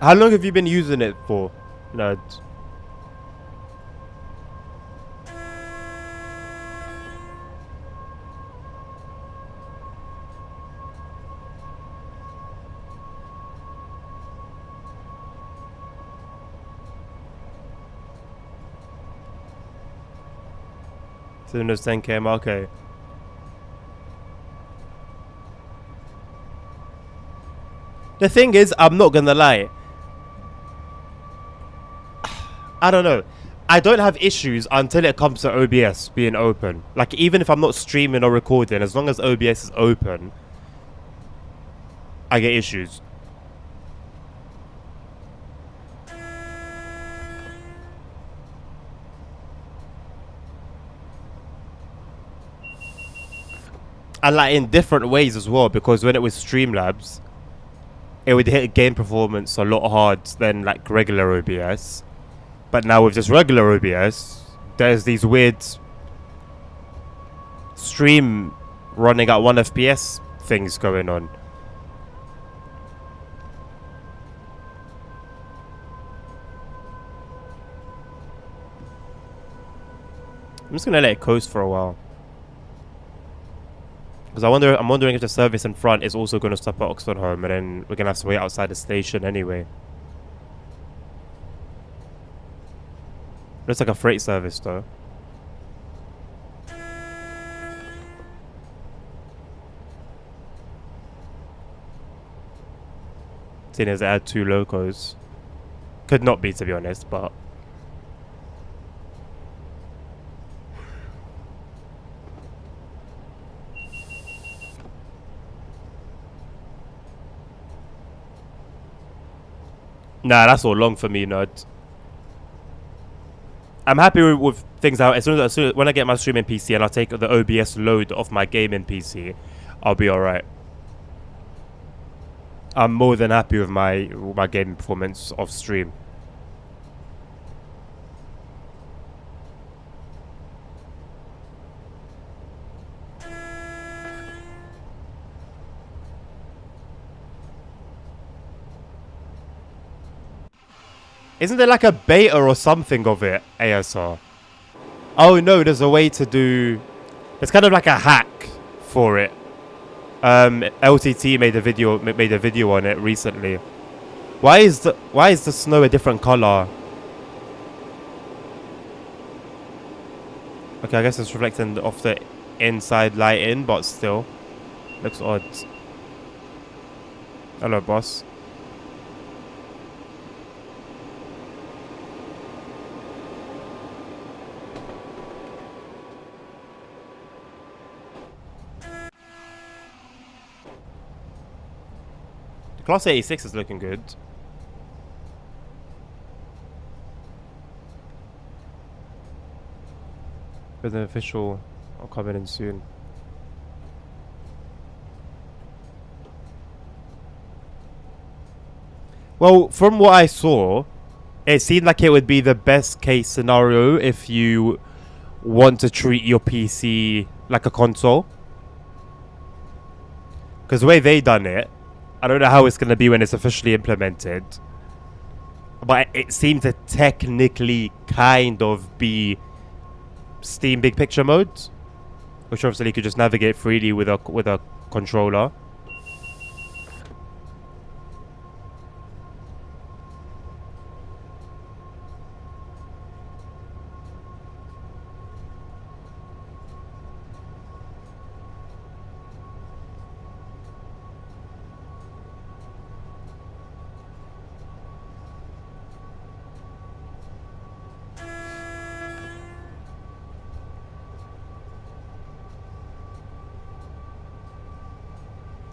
How long have you been using it for, nerds? Windows 10 came, okay. The thing is, I'm not gonna lie, I don't know. I don't have issues until it comes to OBS being open. Like, even if I'm not streaming or recording, as long as OBS is open, I get issues. And like in different ways as well, because when it was Streamlabs, it would hit game performance a lot hard than like regular OBS. But now with just regular OBS, there's these weird stream running at 1 FPS things going on. I'm just gonna let it coast for a while. Because I'm wondering if the service in front is also gonna stop at Oxford Home, and then we're gonna have to wait outside the station anyway. Looks like a freight service though. Seeing as it had 2 locos. Could not be, to be honest, but nah, that's all long for me, nerd. I'm happy with things out. As soon as when I get my streaming PC and I take the OBS load off my gaming PC, I'll be alright. I'm more than happy with my gaming performance off stream. Isn't there like a beta or something of it, ASR? Oh no, there's a way to do... It's kind of like a hack for it. LTT made a video on it recently. Why is the snow a different color? Okay, I guess it's reflecting off the inside lighting, but still looks odd. Hello, boss. Class 86 is looking good. With an official, I'll come in soon. Well, from what I saw, it seemed like it would be the best case scenario if you want to treat your PC like a console. Because the way they done it, I don't know how it's going to be when it's officially implemented. But it seemed to technically kind of be Steam Big Picture mode. Which obviously you could just navigate freely with a controller.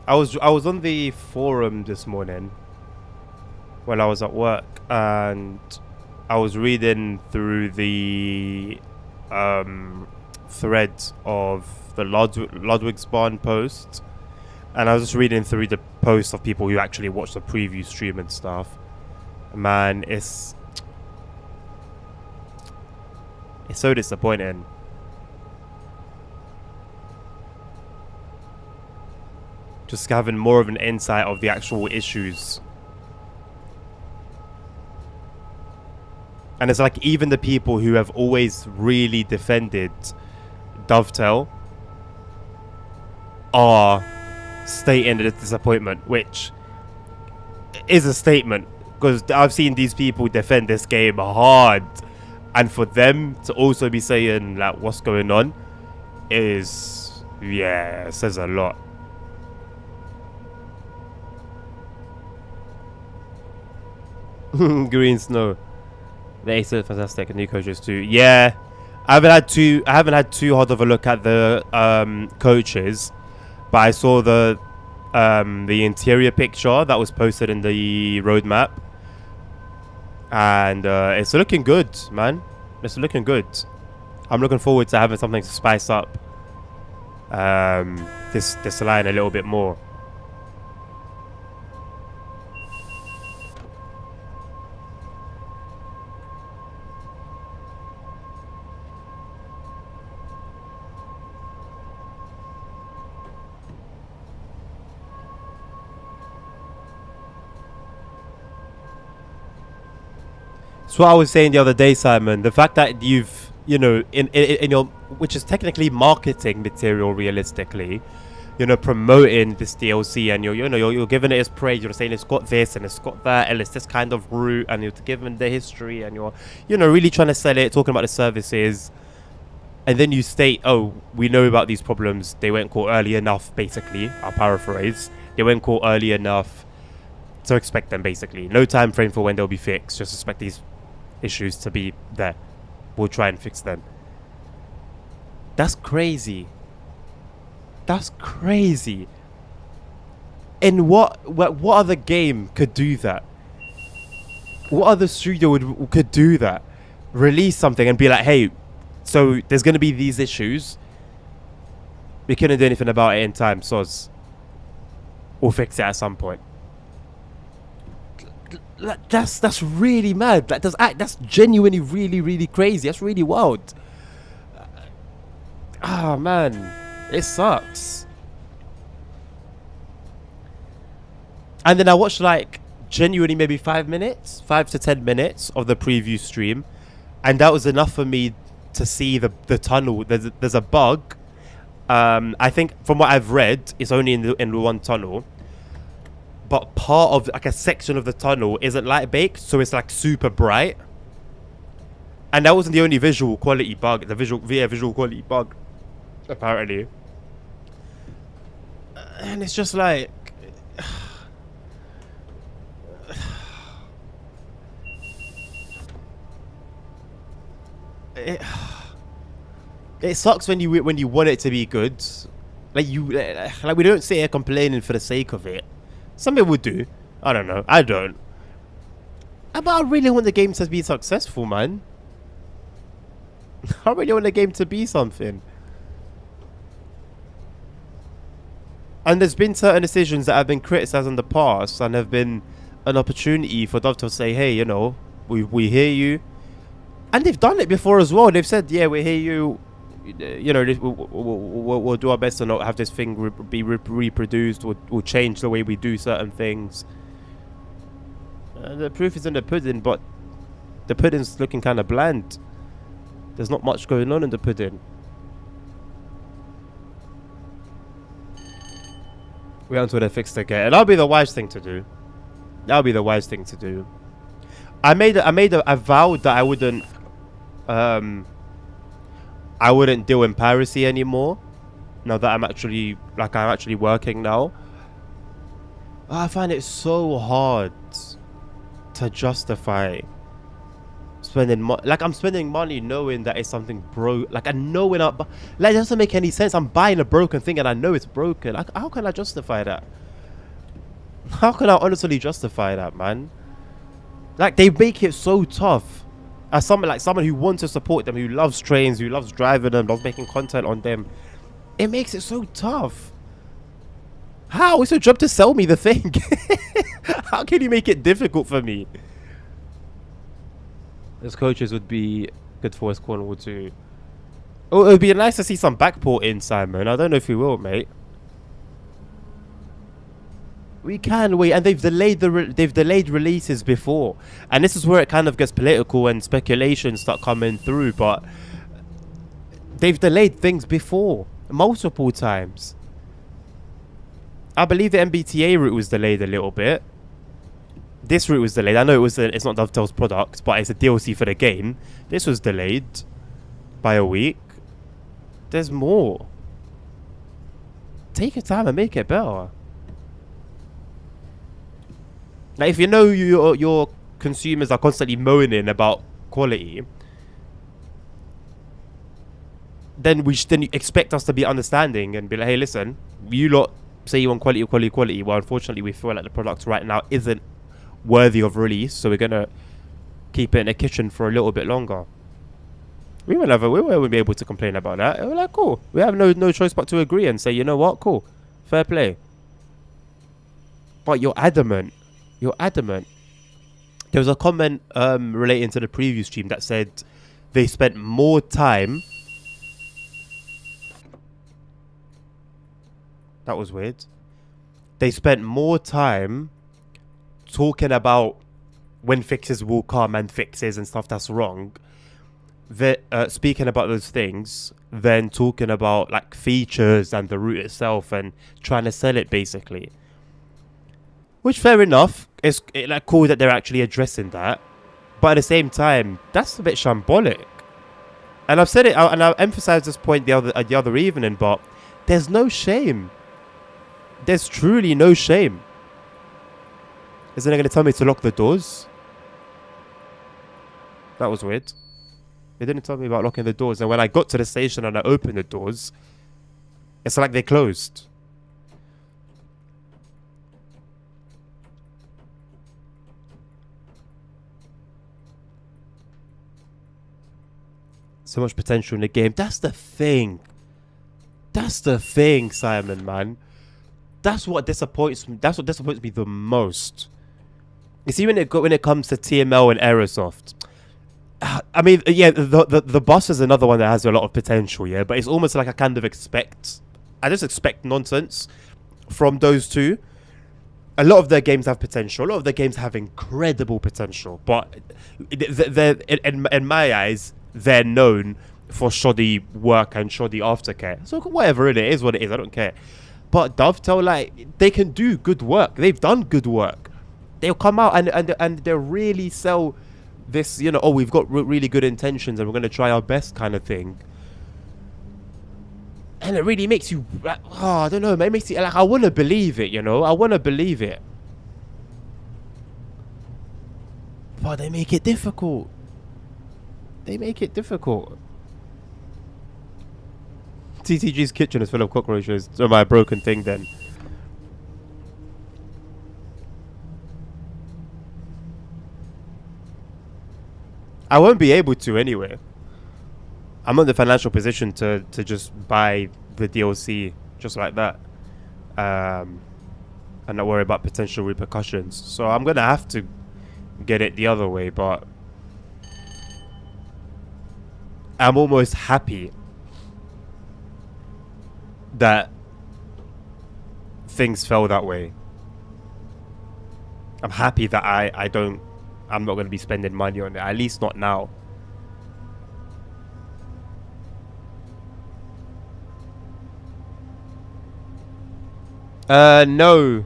I was on the forum this morning when I was at work, and I was reading through the threads of the Ludwigsbahn post, and I was just reading through the posts of people who actually watched the preview stream and stuff. Man, it's so disappointing. Just having more of an insight of the actual issues. And it's like even the people who have always really defended Dovetail are stating the disappointment, which is a statement, because I've seen these people defend this game hard, and for them to also be saying like what's going on is, yeah, it says a lot. Green Snow. The ace is fantastic, and new coaches too. Yeah, I haven't had too hard of a look at the coaches, but I saw the interior picture that was posted in the roadmap, and it's looking good, man. It's looking good. I'm looking forward to having something to spice up this line a little bit more. It's what I was saying the other day, Simon. The fact that you've, you know, in your, which is technically marketing material, realistically, you know, promoting this DLC, and you're giving it its praise. You're saying it's got this and it's got that, and it's this kind of route, and you're giving the history, and you're, you know, really trying to sell it, talking about the services, and then you state, oh, we know about these problems. They weren't caught early enough. Basically, I'll paraphrase. They weren't caught early enough, so expect them. Basically, no time frame for when they'll be fixed. Just expect these issues to be there. We'll try and fix them. That's crazy. That's crazy. And what other game could do that? What other studio could do that? Release something and be like, hey, so there's going to be these issues. We couldn't do anything about it in time, soz. We'll fix it at some point. That's really mad. That's genuinely really crazy. That's really wild. Ah, man, it sucks. And then I watched like genuinely maybe 5 to 10 minutes of the preview stream, and that was enough for me to see the tunnel. There's a bug. I think from what I've read, it's only in the one tunnel. But part of like a section of the tunnel isn't light baked, so it's like super bright. And that wasn't the only visual quality bug. The visual quality bug, apparently. And it's just like, it sucks when you want it to be good. Like we don't sit here complaining for the sake of it. Some people do. I don't know. I don't. But I really want the game to be successful, man. I really want the game to be something. And there's been certain decisions that have been criticised in the past, and have been an opportunity for Dove to say, hey, you know, we hear you. And they've done it before as well. They've said, yeah, we hear you. You know, we'll do our best to not have this thing be reproduced. We'll change the way we do certain things. The proof is in the pudding, but the pudding's looking kind of bland. There's not much going on in the pudding. Wait until they fix the gate, and that'll be the wise thing to do. That'll be the wise thing to do. I vowed that I wouldn't deal in piracy anymore. Now that I'm actually working now. I find it so hard to justify spending like I'm spending money knowing that it's something broke. Like I know it doesn't make any sense. I'm buying a broken thing and I know it's broken. Like, how can I justify that? How can I honestly justify that, man? Like, they make it so tough. As someone who wants to support them, who loves trains, who loves driving them, loves making content on them, it makes it so tough. How? It's your job to sell me the thing. How can you make it difficult for me? Those coaches would be good for West Cornwall too. Oh, it would be nice to see some backport in, Simon. I don't know if we will, mate. We can wait, and they've delayed releases before, and this is where it kind of gets political and speculation start coming through. But they've delayed things before multiple times. I believe the MBTA route was delayed a little bit. This route was delayed. I know it's not Dovetail's product, but it's a DLC for the game. This was delayed by a week. There's more. Take your time and make it better. Like, if you know your consumers are constantly moaning about quality, then you expect us to be understanding and be like, hey, listen, you lot say you want quality. Well, unfortunately, we feel like the product right now isn't worthy of release, so we're gonna keep it in the kitchen for a little bit longer. we won't be able to complain about that. We're like, cool. We have no choice but to agree and say, you know what, cool, fair play. But you're adamant. You're adamant. There was a comment relating to the preview stream that said they spent more time. That was weird. They spent more time talking about when fixes will come and fixes and stuff that's wrong. Speaking about those things, then talking about like features and the route itself and trying to sell it basically. Which, fair enough, it's like cool that they're actually addressing that, but at the same time, that's a bit shambolic. And I've said it, and I emphasized this point the other evening, but there's no shame. There's truly no shame. Isn't it going to tell me to lock the doors? That was weird. They didn't tell me about locking the doors, and when I got to the station and I opened the doors, it's like they closed. So much potential in the game. That's the thing. That's the thing, Simon, man. That's what disappoints me. That's what disappoints me the most. You see, when it comes to TML and Aerosoft, I mean, yeah, the bus is another one that has a lot of potential, yeah. But it's almost like I just expect nonsense from those two. A lot of their games have potential. A lot of their games have incredible potential. But they're in my eyes, they're known for shoddy work and shoddy aftercare. So whatever it is, what it is, I don't care. But Dovetail, like, they can do good work. They've done good work. They'll come out and they'll really sell this, you know, oh, we've got really good intentions and we're going to try our best kind of thing. And it really makes you, oh, I don't know, it makes you, like, I want to believe it, you know? I want to believe it. But they make it difficult. They make it difficult. TTG's kitchen is full of cockroaches. So my broken thing then. I won't be able to anyway. I'm not in the financial position to just buy the DLC just like that. And not worry about potential repercussions. So I'm going to have to get it the other way, but I'm almost happy that things fell that way. I'm happy that I'm not going to be spending money on it, at least not now. No,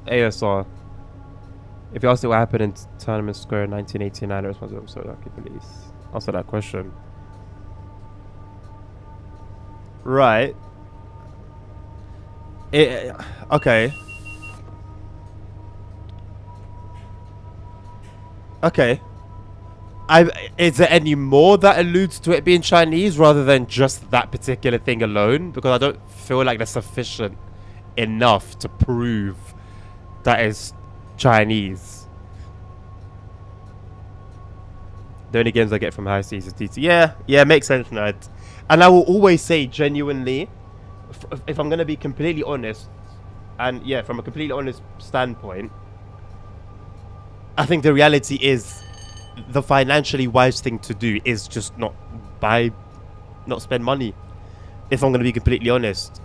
ASR. If you asked it what happened in Tournament Square in 1989, the response was so lucky, please answer that question. Right. Okay. Okay. Is there any more that alludes to it being Chinese rather than just that particular thing alone? Because I don't feel like that's sufficient enough to prove that it's Chinese. The only games I get from high seas is DT. Yeah, makes sense, Ned. And I will always say, genuinely, if I'm going to be completely honest, and yeah, from a completely honest standpoint, I think the reality is the financially wise thing to do is just not spend money. If I'm going to be completely honest,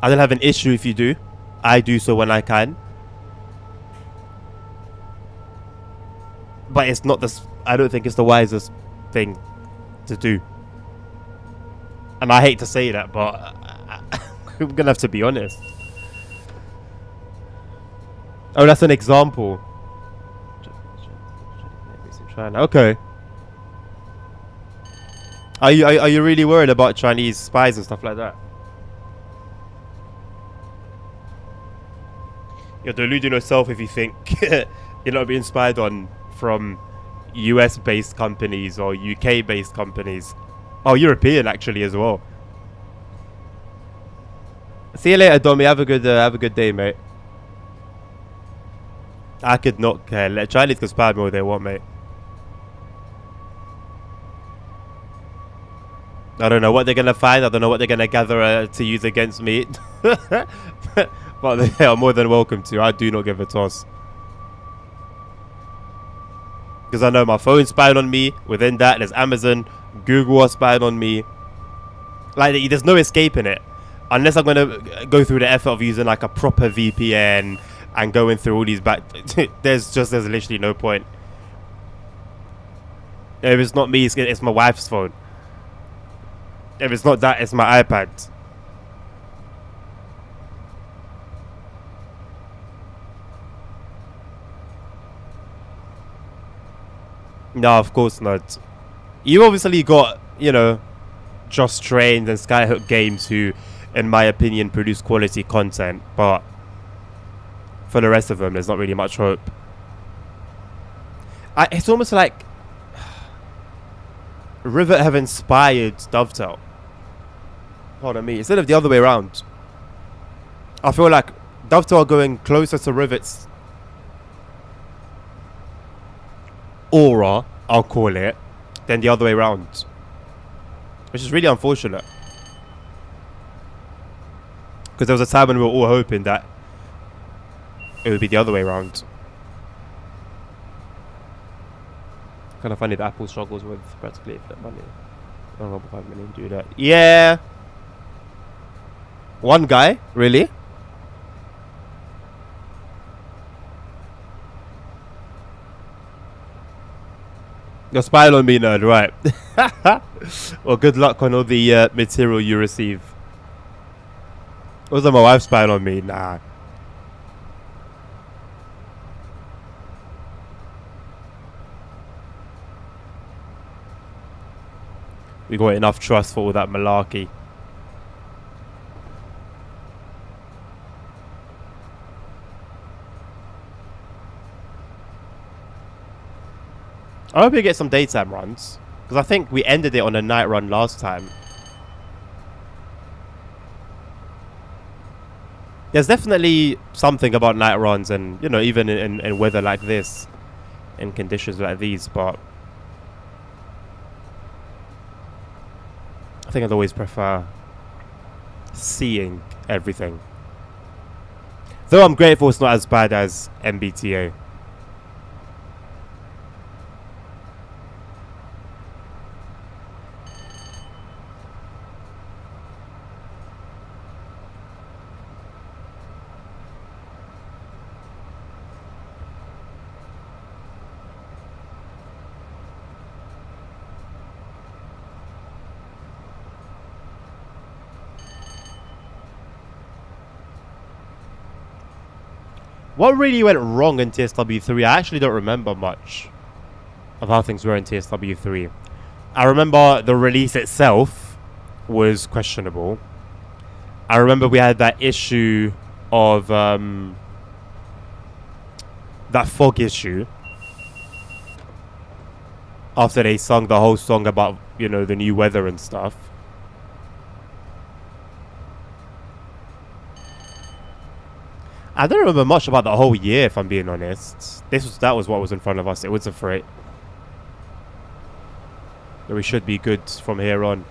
I don't have an issue if you do. I do so when I can. But it's not I don't think it's the wisest thing to do. And I hate to say that, but I'm gonna have to be honest. Oh, that's an example. China. Okay. Are you really worried about Chinese spies and stuff like that? You're deluding yourself if you think you're not being spied on from US-based companies or UK-based companies. Oh, European actually as well. See you later, Domi. Have a good day, mate. I could not care. Let Chinese can spy me all they want, mate. I don't know what they're gonna find. I don't know what they're gonna gather to use against me. But they are more than welcome to. I do not give a toss. Because I know my phone's spying on me. Within that, there's Amazon, Google are spying on me. Like, there's no escaping it. Unless I'm gonna go through the effort of using like a proper VPN and going through all these back. there's literally no point. If it's not me, it's my wife's phone. If it's not that, it's my iPad. No, of course not. You obviously got, you know, Just Trained and Skyhook Games who, in my opinion, produce quality content. But for the rest of them, there's not really much hope. It's almost like Rivet have inspired Dovetail. Pardon me. Instead of the other way around. I feel like Dovetail are going closer to Rivet's aura, I'll call it, than the other way around. Which is really unfortunate. Because there was a time when we were all hoping that it would be the other way around. Kind of funny that Apple struggles with practically infinite money. I don't know, 5 million do that. Yeah. One guy, really? You're spying on me, nerd, right? Well, good luck on all the material you receive. Wasn't my wife spying on me? Nah. We got enough trust for all that malarkey. I hope we get some daytime runs. Because I think we ended it on a night run last time. There's definitely something about night runs and, you know, even in weather like this. In conditions like these, but I think I'd always prefer seeing everything. Though I'm grateful it's not as bad as MBTA. What really went wrong in TSW3? I actually don't remember much of how things were in TSW3. I remember the release itself was questionable. I remember we had that issue of that fog issue after they sung the whole song about, you know, the new weather and stuff. I don't remember much about the whole year, if I'm being honest. That was what was in front of us. It wasn't for it. We should be good from here on.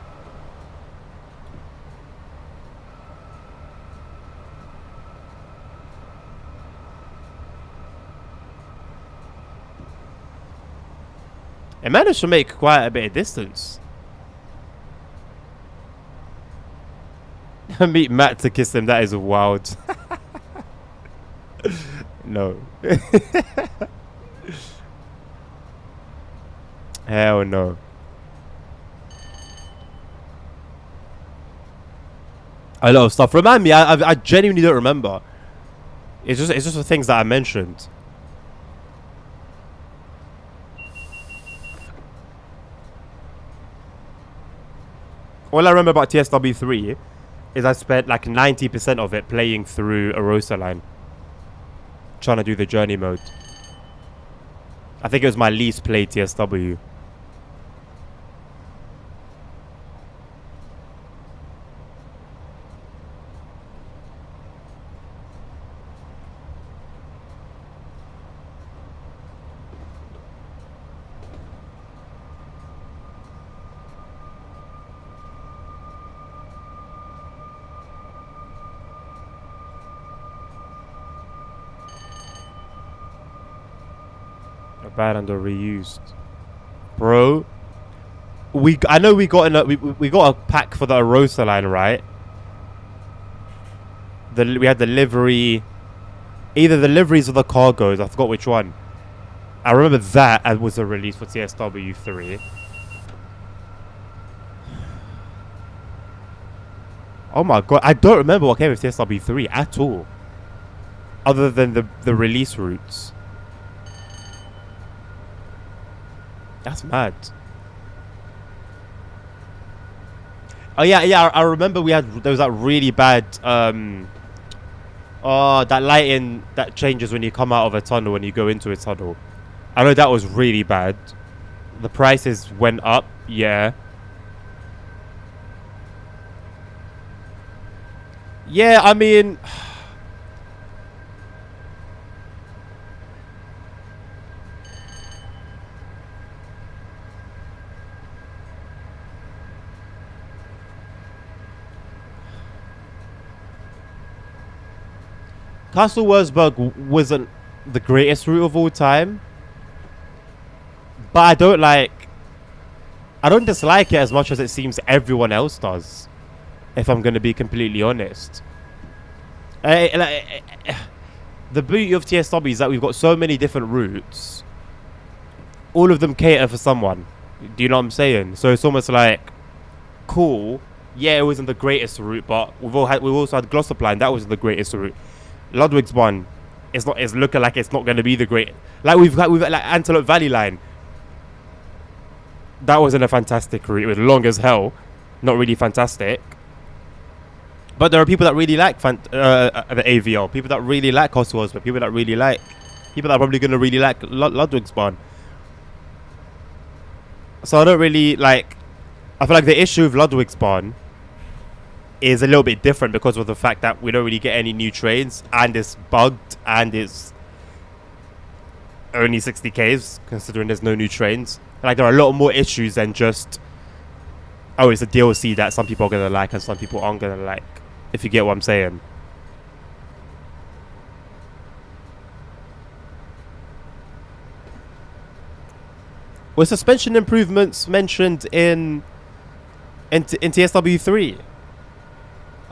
It managed to make quite a bit of distance. Meet Matt to kiss him. That is wild. No. Hell no. A lot of stuff. Remind me. I genuinely don't remember. It's just the things that I mentioned. All I remember about TSW3 is I spent like 90% of it playing through a Rosa line. Trying to do the journey mode. I think it was my least played TSW. bad and are reused, bro. I know we got we got a pack for the Arosa line, right? We had the livery, either the liveries or the cargos. I forgot which one. I remember that was a release for TSW3. Oh my god, I don't remember what came with TSW3 at all, other than the release routes. That's mad. Oh yeah, I remember there was that really bad that lighting that changes when you come out of a tunnel when you go into a tunnel. I know that was really bad. The prices went up, yeah. Yeah, I mean, Castle Wurzburg wasn't the greatest route of all time, but I don't dislike it as much as it seems everyone else does, if I'm going to be completely honest. The beauty of TSW is that we've got so many different routes. All of them cater for someone. Do you know what I'm saying? So it's almost like, cool, yeah, it wasn't the greatest route, but we've also had Glossopline, that wasn't the greatest route. Ludwigsbahn, it's looking like it's not going to be the great. Like we've got like Antelope Valley line. That wasn't a fantastic route. It was long as hell, not really fantastic. But there are people that really like the AVL. People that really like Cotswolds, but people that are probably going to really like Ludwigsbahn. So I don't really like. I feel like the issue with Ludwigsbahn is a little bit different because of the fact that we don't really get any new trains, and it's bugged, and it's only 60Ks considering there's no new trains. Like there are a lot more issues than just, oh, it's a DLC that some people are gonna like and some people aren't gonna like, if you get what I'm saying. Were suspension improvements mentioned in TSW3?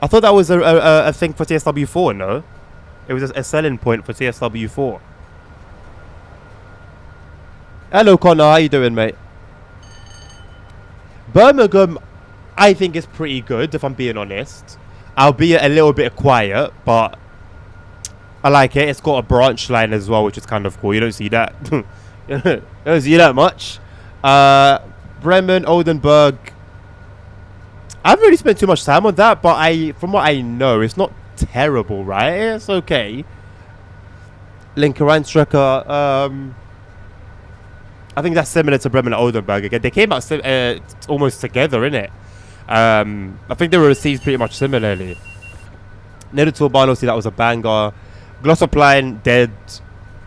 I thought that was a thing for TSW4, no? It was a selling point for TSW4. Hello, Connor. How you doing, mate? Birmingham, I think, is pretty good, if I'm being honest. Albeit a little bit quiet, but I like it. It's got a branch line as well, which is kind of cool. You don't see that. You don't see that much. Bremen, Oldenburg. I haven't really spent too much time on that, but from what I know, it's not terrible, right? It's okay. Linke-Rheinstrecke, I think that's similar to Bremen and Oldenburg again. They came out almost together, innit? I think they were received pretty much similarly. Niederturbahn, see, that was a banger. Glossopline, dead.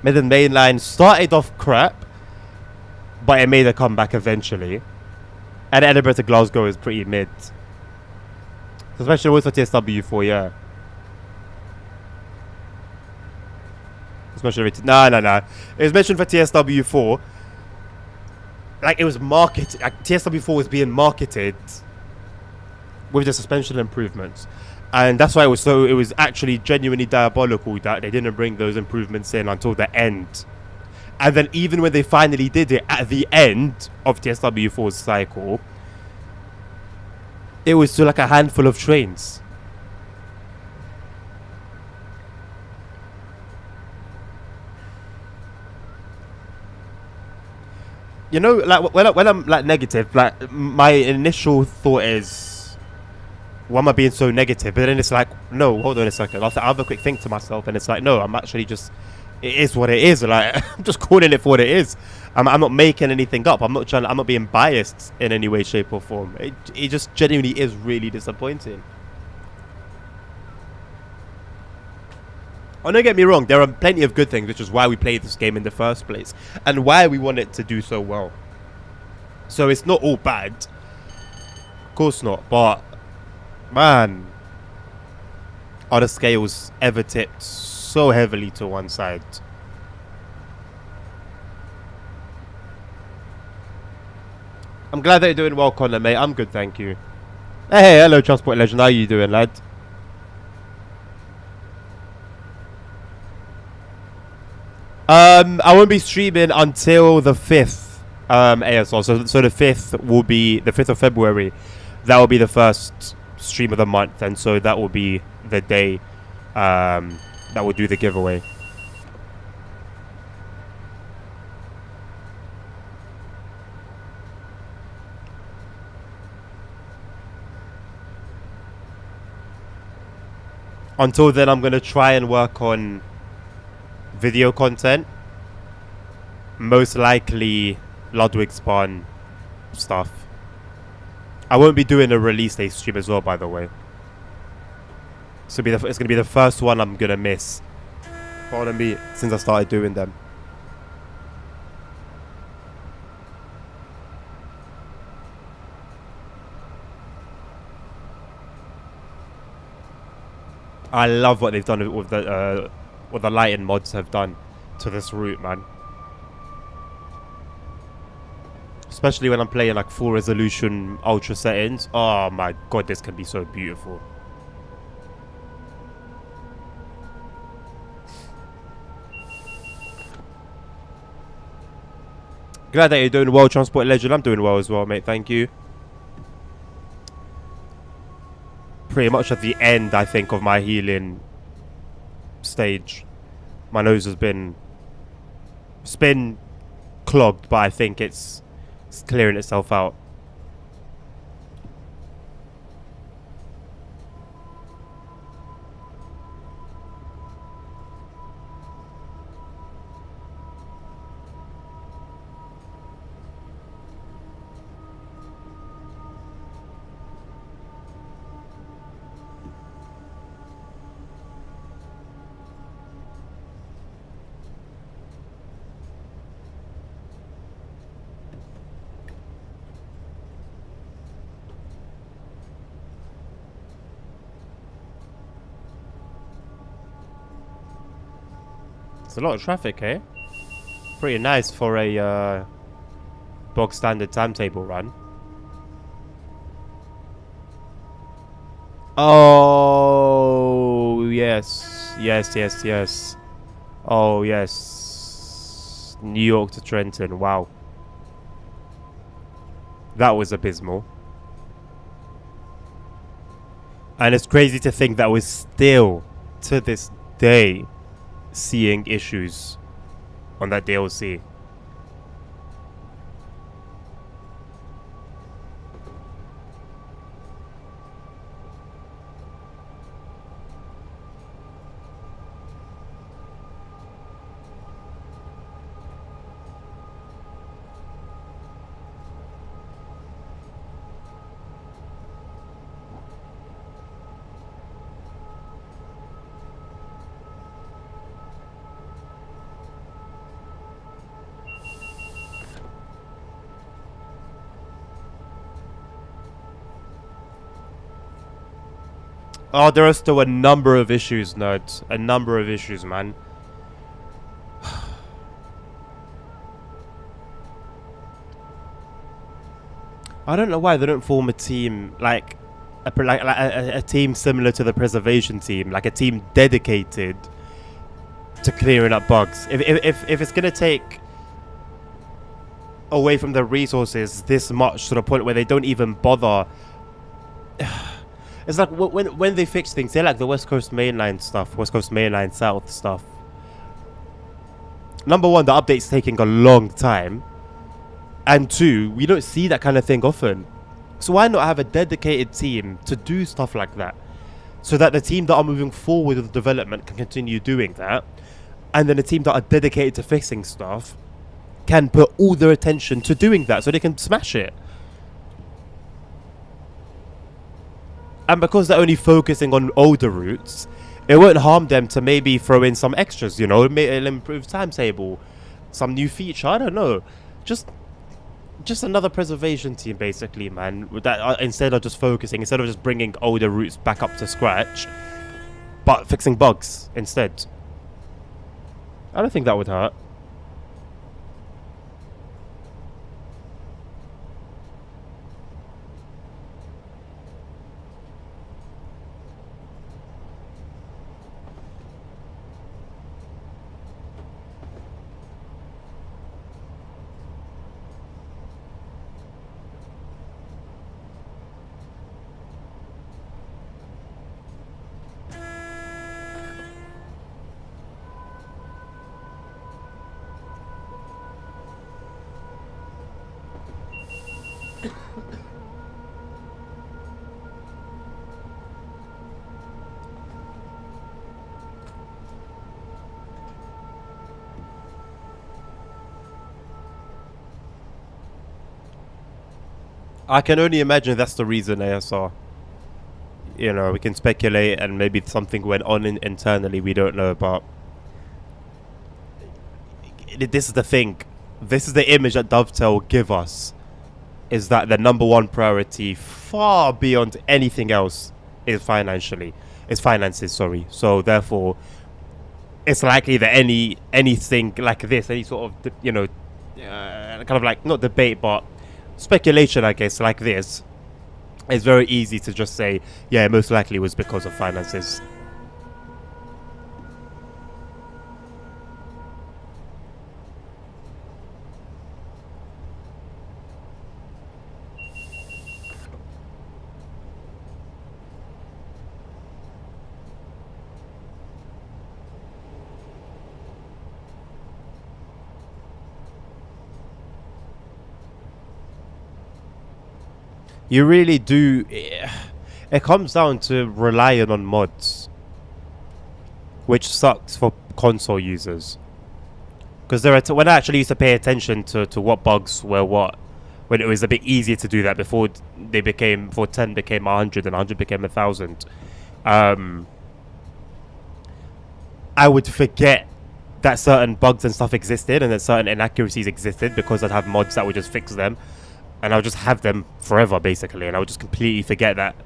Midland Main Line started off crap, but it made a comeback eventually. And Edinburgh to Glasgow is pretty mid. Especially with for TSW4, yeah. Especially no. It was mentioned for TSW4. Like it was marketed. Like TSW4 was being marketed with the suspension improvements, and that's why it was actually genuinely diabolical that they didn't bring those improvements in until the end. And then even when they finally did it at the end of TSW4's cycle, it was still like a handful of trains. You know, like when I'm like negative, like my initial thought is, why am I being so negative? But then it's like, no, hold on a second. I'll have a quick think to myself, and it's like, no, I'm actually just, it is what it is. Like I'm just calling it for what it is. I'm not making anything up. I'm not being biased in any way, shape, or form. It just genuinely is really disappointing. Oh, don't get me wrong, there are plenty of good things, which is why we played this game in the first place, and why we want it to do so well. So it's not all bad. Of course not, but, man, are the scales ever tipped so heavily to one side? I'm glad that you're doing well, Connor, mate. I'm good, thank you. Hey, hello, Transport Legend. How you doing, lad? I won't be streaming until the 5th, ASL. So the 5th will be the 5th of February. That will be the first stream of the month, and so that will be the day that will do the giveaway. Until then, I'm gonna try and work on video content. Most likely Ludwig Spawn stuff. I won't be doing a release day stream as well, by the way. It's gonna be the first one I'm gonna miss. Pardon me, since I started doing them. I love what they've done with the lighting mods have done to this route, man. Especially when I'm playing like full resolution ultra settings. Oh my god, this can be so beautiful. Glad that you're doing well, Transport Legend. I'm doing well as well, mate. Thank you. Pretty much at the end, I think, of my healing stage. My nose has been... It's been clogged, but I think it's clearing itself out. It's a lot of traffic, eh? Pretty nice for a bog standard timetable run. Oh yes, yes. Oh yes, New York to Trenton. Wow, that was abysmal. And it's crazy to think that we're still, to this day, seeing issues on that DLC. Oh, there are still a number of issues, nerds. A number of issues, man. I don't know why they don't form a team like a team similar to the preservation team, like a team dedicated to clearing up bugs. If it's gonna take away from the resources this much to the point where they don't even bother. It's like when they fix things, they're like the West Coast Mainline stuff, West Coast Mainline South stuff. Number one, the update's taking a long time. And two, we don't see that kind of thing often. So why not have a dedicated team to do stuff like that? So that the team that are moving forward with development can continue doing that. And then the team that are dedicated to fixing stuff can put all their attention to doing that so they can smash it. And because they're only focusing on older routes, it won't harm them to maybe throw in some extras, you know, it'll improve timetable, some new feature, I don't know. Just another preservation team, basically, man. That instead of just bringing older routes back up to scratch, but fixing bugs instead. I don't think that would hurt. I can only imagine that's the reason ASR. You know, we can speculate and maybe something went on internally we don't know about. This is the thing. This is the image that Dovetail give us. Is that the number one priority, far beyond anything else, is finances. Sorry. So therefore, it's likely that anything like this, any sort of kind of like not debate but speculation, I guess, like this, it's very easy to just say, yeah, most likely was because of finances. You really do. It comes down to relying on mods, which sucks for console users. Because when I actually used to pay attention to what bugs were what, when it was a bit easier to do that before 10 became 100 and 100 became 1,000, I would forget that certain bugs and stuff existed and that certain inaccuracies existed because I'd have mods that would just fix them. And I would just have them forever, basically. And I would just completely forget that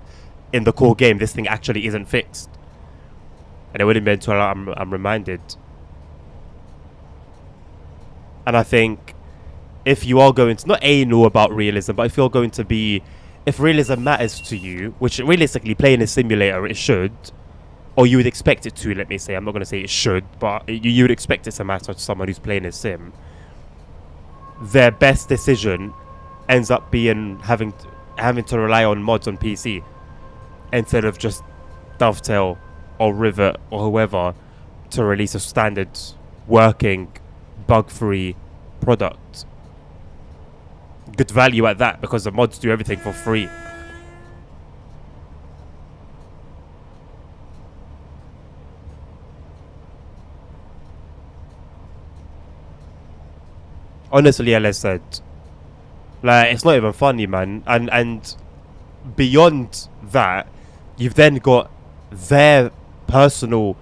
in the core game, this thing actually isn't fixed. And it wouldn't be until I'm reminded. And I think if you are going to, not anal about realism, but if you're going to be, if realism matters to you, which realistically playing a simulator, it should, or you would expect it to, let me say. I'm not going to say it should, but you would expect it to matter to someone who's playing a sim. Their best decision ends up being having to rely on mods on PC instead of just Dovetail or Rivet or whoever to release a standard working bug-free product. Good value at that, because the mods do everything for free. Honestly, as I said, like, it's not even funny, man. And beyond that, you've then got their personal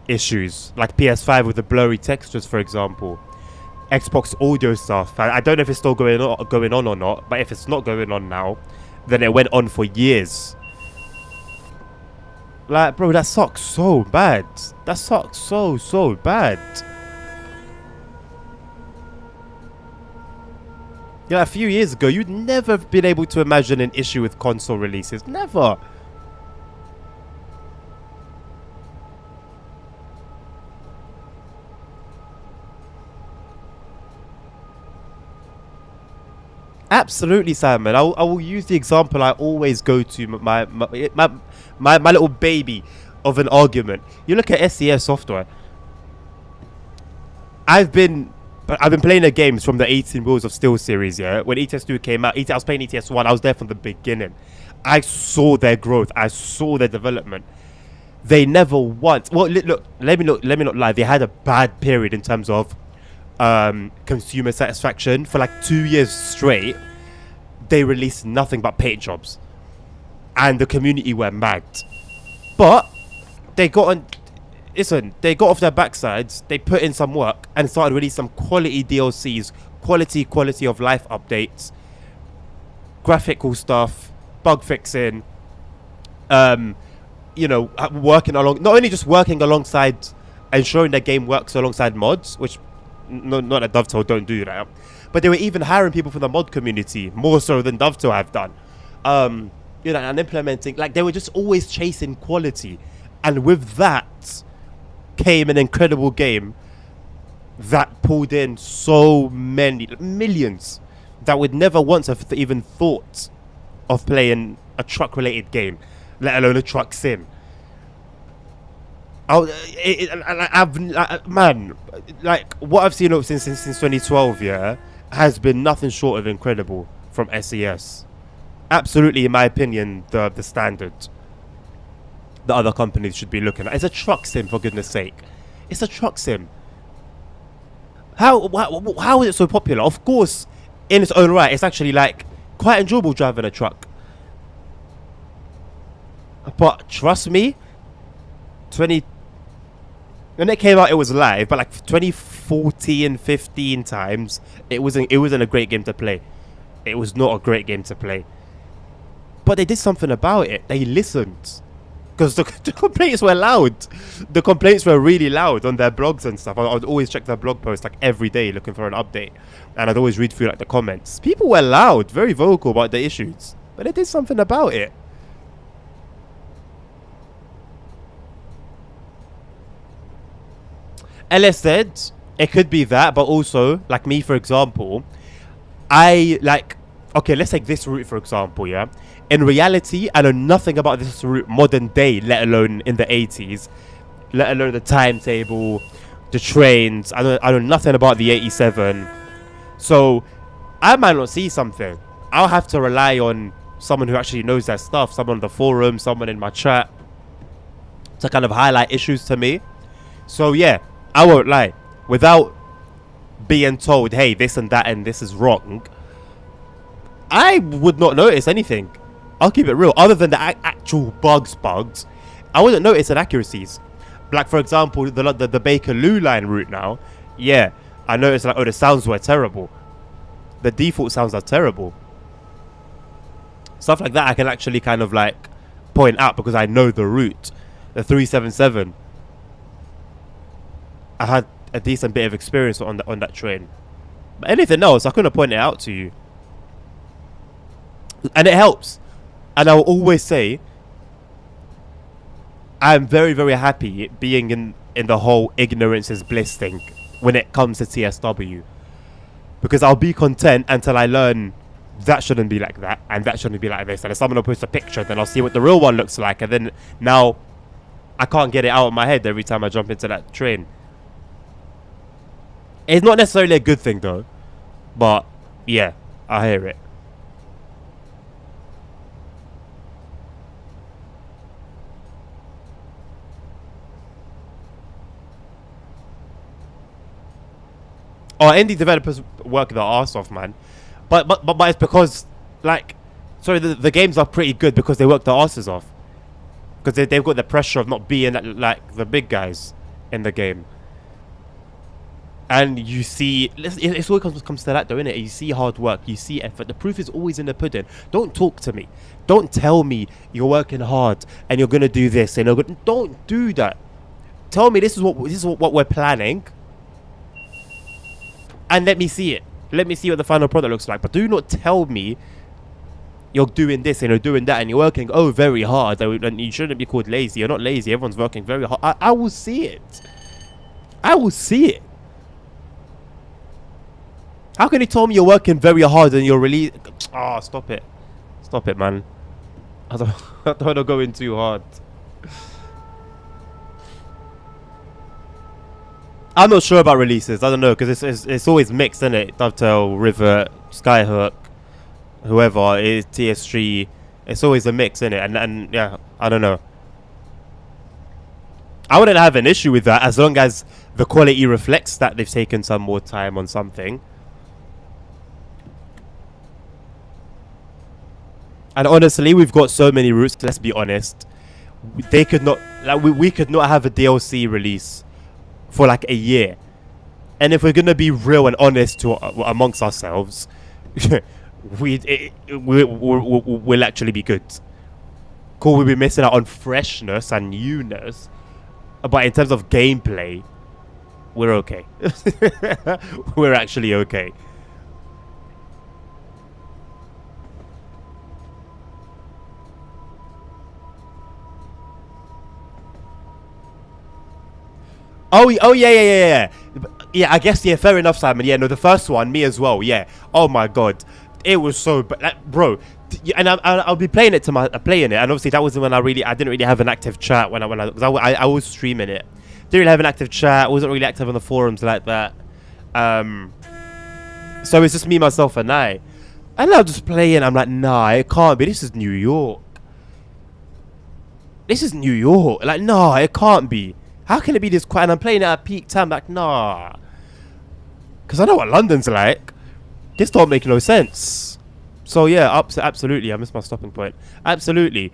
issues, like PS5 with the blurry textures, for example. Xbox audio stuff. I don't know if it's still going on or not, but if it's not going on now, then it went on for years. Like, bro, that sucks so bad. That sucks so bad. Yeah, a few years ago, you'd never have been able to imagine an issue with console releases. Never. Absolutely, Simon. I will use the example I always go to, my little baby of an argument. You look at SES software. I've been playing the games from the 18 Wheels of Steel series, yeah? When ETS 2 came out, I was playing ETS 1, I was there from the beginning. I saw their growth, I saw their development. They never once... Well, look, let me not lie. They had a bad period in terms of consumer satisfaction. For like 2 years straight, they released nothing but paint jobs. And the community were mad. But they got on... Listen, they got off their backsides, they put in some work and started releasing some quality DLCs, quality of life updates, graphical stuff, bug fixing, working along, not only just working alongside, ensuring their game works alongside mods, which not that Dovetail don't do that, but they were even hiring people from the mod community, more so than Dovetail have done, and implementing, like, they were just always chasing quality. And with that came an incredible game that pulled in so many millions that would never once have even thought of playing a truck related game, let alone a truck sim. Man, like, what I've seen since 2012, yeah, has been nothing short of incredible from SES. Absolutely, in my opinion, the standard that other companies should be looking at. It's a truck sim, for goodness sake. It's a truck sim. How is it so popular? Of course, in its own right, it's actually like quite enjoyable driving a truck. But trust me, 20 when it came out, it was live, but like 2014, 15 times, it wasn't a great game to play. It was not a great game to play. But they did something about it. They listened. Because the complaints were loud. The complaints were really loud on their blogs and stuff. I would always check their blog posts like every day looking for an update. And I'd always read through like the comments. People were loud, very vocal about the issues. But they did something about it. LS said it could be that, but also, like me, for example, okay, let's take this route, for example, yeah? In reality, I know nothing about this route modern day, let alone in the 80s, let alone the timetable, the trains. I know nothing about the 87. So, I might not see something. I'll have to rely on someone who actually knows their stuff, someone on the forum, someone in my chat, to kind of highlight issues to me. So, yeah. I won't lie, without being told, hey, this and that and this is wrong, I would not notice anything. I'll keep it real. Other than the actual bugs, I wouldn't notice inaccuracies. Like, for example, the Bakerloo line route now, yeah, I noticed like, oh, the sounds were terrible. The default sounds are terrible. Stuff like that I can actually kind of like point out because I know the route. The 377. I had a decent bit of experience on that train. But anything else, I couldn't point it out to you. And it helps. And I will always say, I'm very, very happy being in the whole ignorance is bliss thing when it comes to TSW. Because I'll be content until I learn that shouldn't be like that, and that shouldn't be like this. And if someone will post a picture, then I'll see what the real one looks like. And then now, I can't get it out of my head every time I jump into that train. It's not necessarily a good thing though, but yeah, I hear it. Oh, indie developers work their arse off, man. But it's because, like, sorry, the games are pretty good because they work their asses off. Because they've got the pressure of not being like the big guys in the game. And you see, it's always comes to that though, innit? You see hard work, you see effort. The proof is always in the pudding. Don't talk to me. Don't tell me you're working hard and you're gonna do this and don't do that. Tell me this is what we're planning, and let me see it. Let me see what the final product looks like. But do not tell me you're doing this and you're doing that and you're working very hard and you shouldn't be called lazy. You're not lazy. Everyone's working very hard. I will see it. I will see it. How can you tell me you're working very hard and you're really... Oh, stop it. Stop it, man. I don't want to go in too hard. I'm not sure about releases. I don't know, because it's always mixed, isn't it? Dovetail, Rivet, Skyhook, whoever it is, TS3. It's always a mix, isn't it? And yeah, I don't know. I wouldn't have an issue with that as long as the quality reflects that they've taken some more time on something. And honestly, we've got so many routes. Let's be honest. They could not, like, we could not have a DLC release for like a year. And if we're gonna be real and honest amongst ourselves, we'll actually be good. Cool, we'll be missing out on freshness and newness, but in terms of gameplay, we're okay. We're actually okay. Oh yeah. Yeah, I guess, yeah, fair enough, Simon. Yeah, no, the first one, me as well, yeah. Oh my god. It was so bad. Like, bro, and I'll be playing it playing it, and obviously that was when I didn't really have an active chat when I was streaming it. Didn't really have an active chat, wasn't really active on the forums like that. So it's just me, myself, and I. And I'm just playing, I'm like, nah, it can't be. This is New York. This is New York. Like, nah, it can't be. How can it be this quiet? And I'm playing it at peak time, like, nah. Because I know what London's like. This don't make no sense. So yeah, absolutely. I missed my stopping point. Absolutely.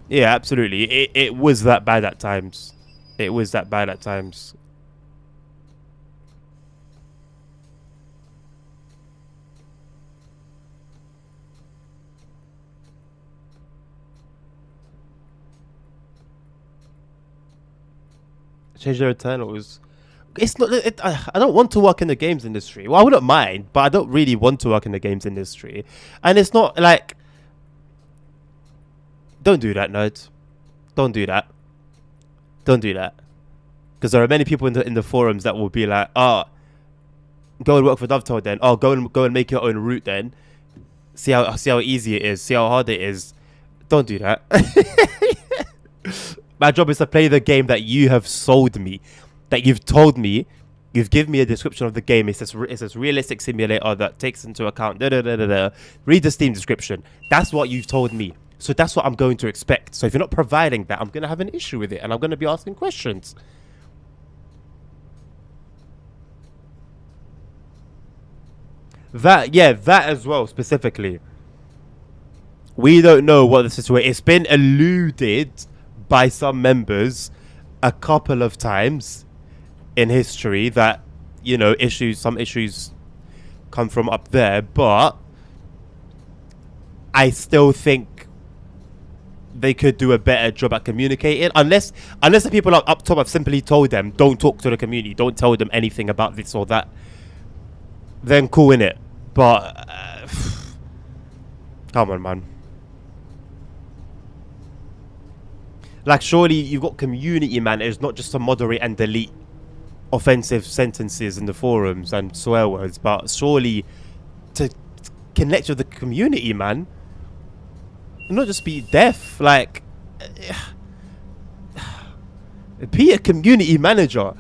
Yeah, absolutely. It was that bad at times. It was that bad at times. Change their Eternals. It's not. I don't want to work in the games industry. Well, I wouldn't mind, but I don't really want to work in the games industry. And it's not like. Don't do that, nerds. Don't do that. Don't do that. Because there are many people in the forums that will be like, "Oh, go and work for Dovetail then. Oh, go and make your own route then. See how easy it is. See how hard it is. Don't do that." My job is to play the game that you have sold me, that you've told me, you've given me a description of the game. It's this realistic simulator that takes into account Read the Steam description. That's what you've told me. So that's what I'm going to expect. So if you're not providing that, I'm going to have an issue with it, and I'm going to be asking questions. That as well, specifically. We don't know what the situation. It's been alluded by some members a couple of times in history that, you know, some issues come from up there, but I still think they could do a better job at communicating, unless the people up top have simply told them, don't talk to the community, don't tell them anything about this or that, then cool, innit? But come on, man. Like, surely you've got community managers, not just to moderate and delete offensive sentences in the forums and swear words, but surely to connect with the community, man. Not just be deaf. Like, be a community manager.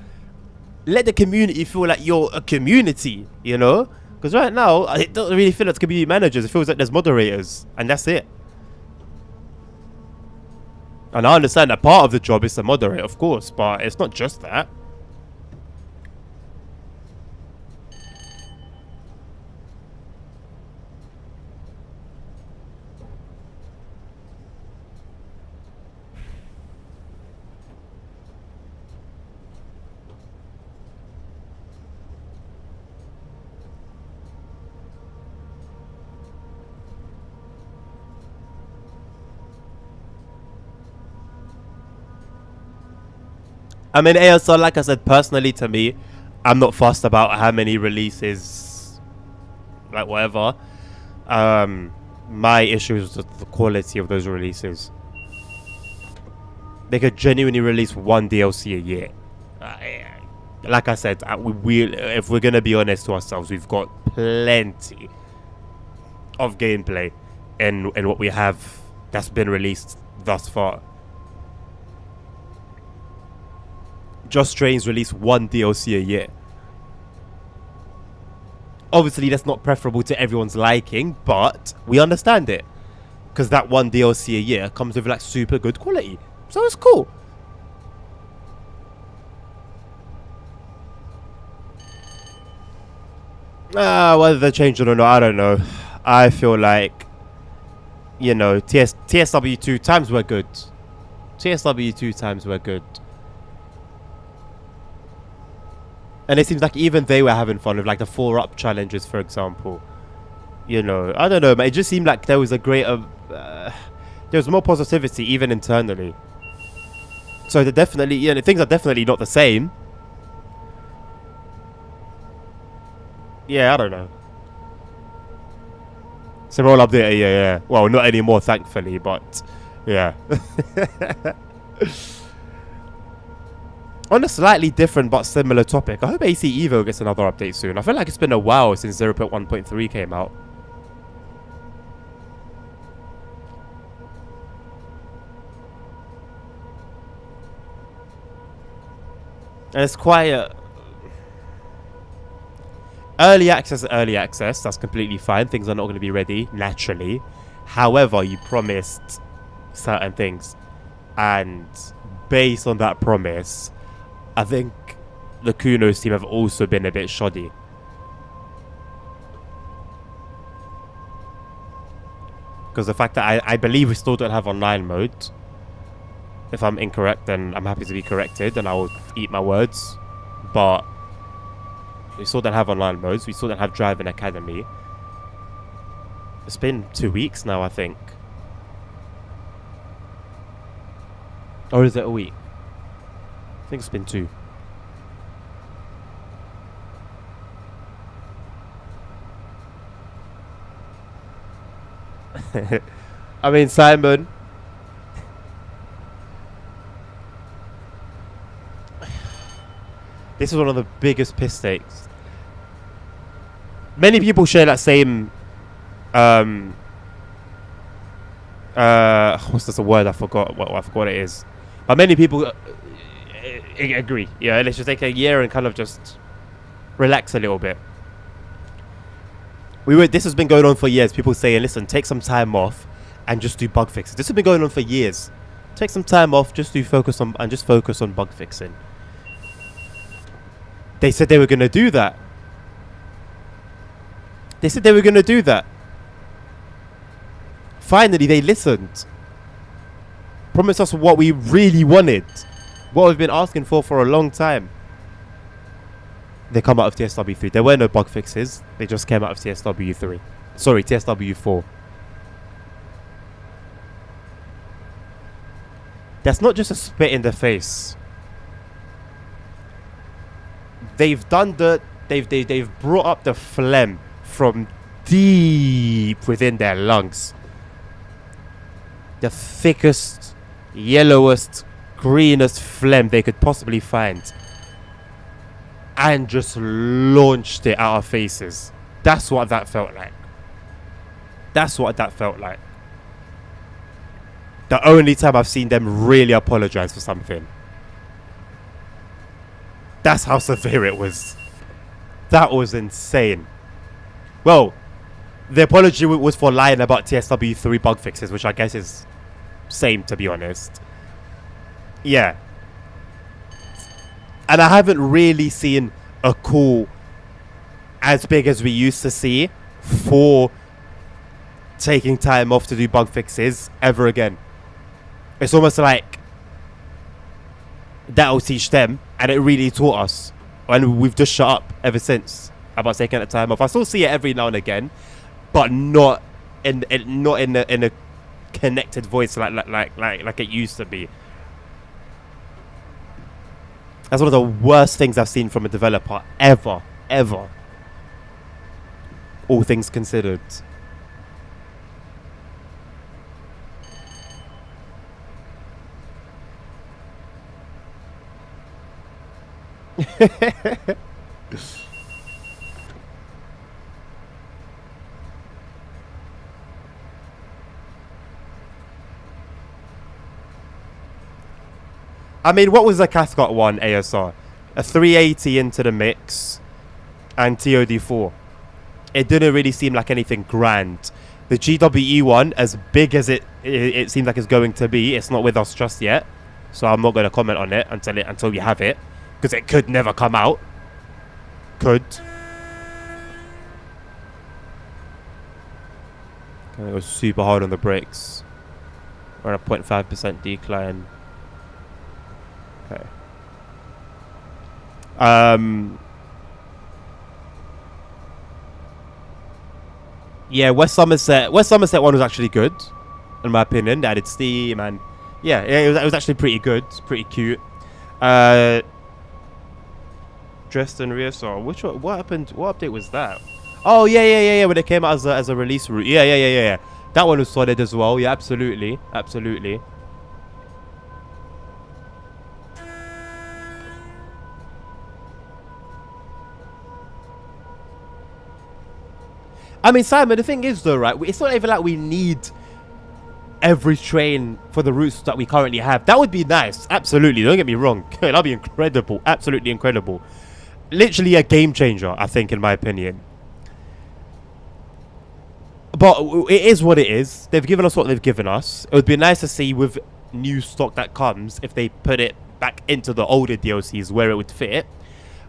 Let the community feel like you're a community, you know? Because right now, it doesn't really feel like community managers. It feels like there's moderators, and that's it. And I understand that part of the job is to moderate, of course, but it's not just that. I mean, ASR, like I said, personally, to me, I'm not fussed about how many releases, like whatever. My issue is the quality of those releases. They could genuinely release one DLC a year. Like I said, if we're gonna be honest to ourselves, we've got plenty of gameplay in what we have that's been released thus far. Just Strange release one DLC a year. Obviously, that's not preferable to everyone's liking, but we understand it. Because that one DLC a year comes with like super good quality. So it's cool. Whether they changed it or not, I don't know. I feel like, you know, TSW2 times were good. TSW2 times were good. And it seems like even they were having fun with like the 4-up challenges, for example. You know, I don't know, but it just seemed like there was a greater... there was more positivity even internally. So they're definitely... Yeah, things are definitely not the same. Yeah, I don't know. So roll update, yeah. Well, not anymore, thankfully, but... Yeah. On a slightly different but similar topic, I hope AC Evo gets another update soon. I feel like it's been a while since 0.1.3 came out. And it's quite early access, that's completely fine. Things are not going to be ready, naturally. However, you promised certain things. And based on that promise, I think the Kunos team have also been a bit shoddy. because the fact that I believe we still don't have online mode. If I'm incorrect, then I'm happy to be corrected, and I will eat my words. But we still don't have online modes. We still don't have Driving Academy. It's been 2 weeks now, I think. Or is it a week? I think it's been 2. I mean, Simon. This is one of the biggest piss takes. Many people share that same what's this a word? I forgot what it is. But many people agree. Yeah, let's just take a year and kind of just relax a little bit. This has been going on for years. People saying, listen, take some time off and just do bug fixes. This has been going on for years. Take some time off, just focus on bug fixing. They said they were going to do that. Finally, they listened. Promised us what we really wanted. What we've been asking for a long time. They come out of TSW3. There were no bug fixes. They just came out of TSW3. Sorry, TSW4. That's not just a spit in the face. They've brought up the phlegm from deep within their lungs. The thickest, yellowest, greenest phlegm they could possibly find. And just launched it at our faces. That's what that felt like. The only time I've seen them really apologize for something. That's how severe it was. That was insane. Well, the apology was for lying about TSW3 bug fixes, which I guess is same, to be honest. Yeah. And I haven't really seen a call as big as we used to see for taking time off to do bug fixes ever again. It's almost like that'll teach them, and it really taught us. And we've just shut up ever since about taking that time off. I still see it every now and again, but not in a connected voice like it used to be. That's one of the worst things I've seen from a developer ever. All things considered. I mean, what was the Cathcart one ASR? A 380 into the mix and TOD4. It didn't really seem like anything grand. The GWE one, as big as it seems like it's going to be, it's not with us just yet. So I'm not going to comment on it until we have it. Because it could never come out. Could. It was super hard on the brakes. We're at a 0.5% decline. Okay. Yeah, West Somerset one was actually good, in my opinion. They added steam and yeah, it was actually pretty good, pretty cute. Dresden rear saw. Which one? What happened? What update was that? Oh yeah. When it came out as a release route. Yeah. That one was solid as well. Yeah, absolutely. I mean, Simon, the thing is though, right? It's not even like we need every train for the routes that we currently have. That would be nice. Absolutely. Don't get me wrong. That'd be incredible. Absolutely incredible. Literally a game changer, I think, in my opinion. But it is what it is. They've given us what they've given us. It would be nice to see with new stock that comes if they put it back into the older DLCs where it would fit.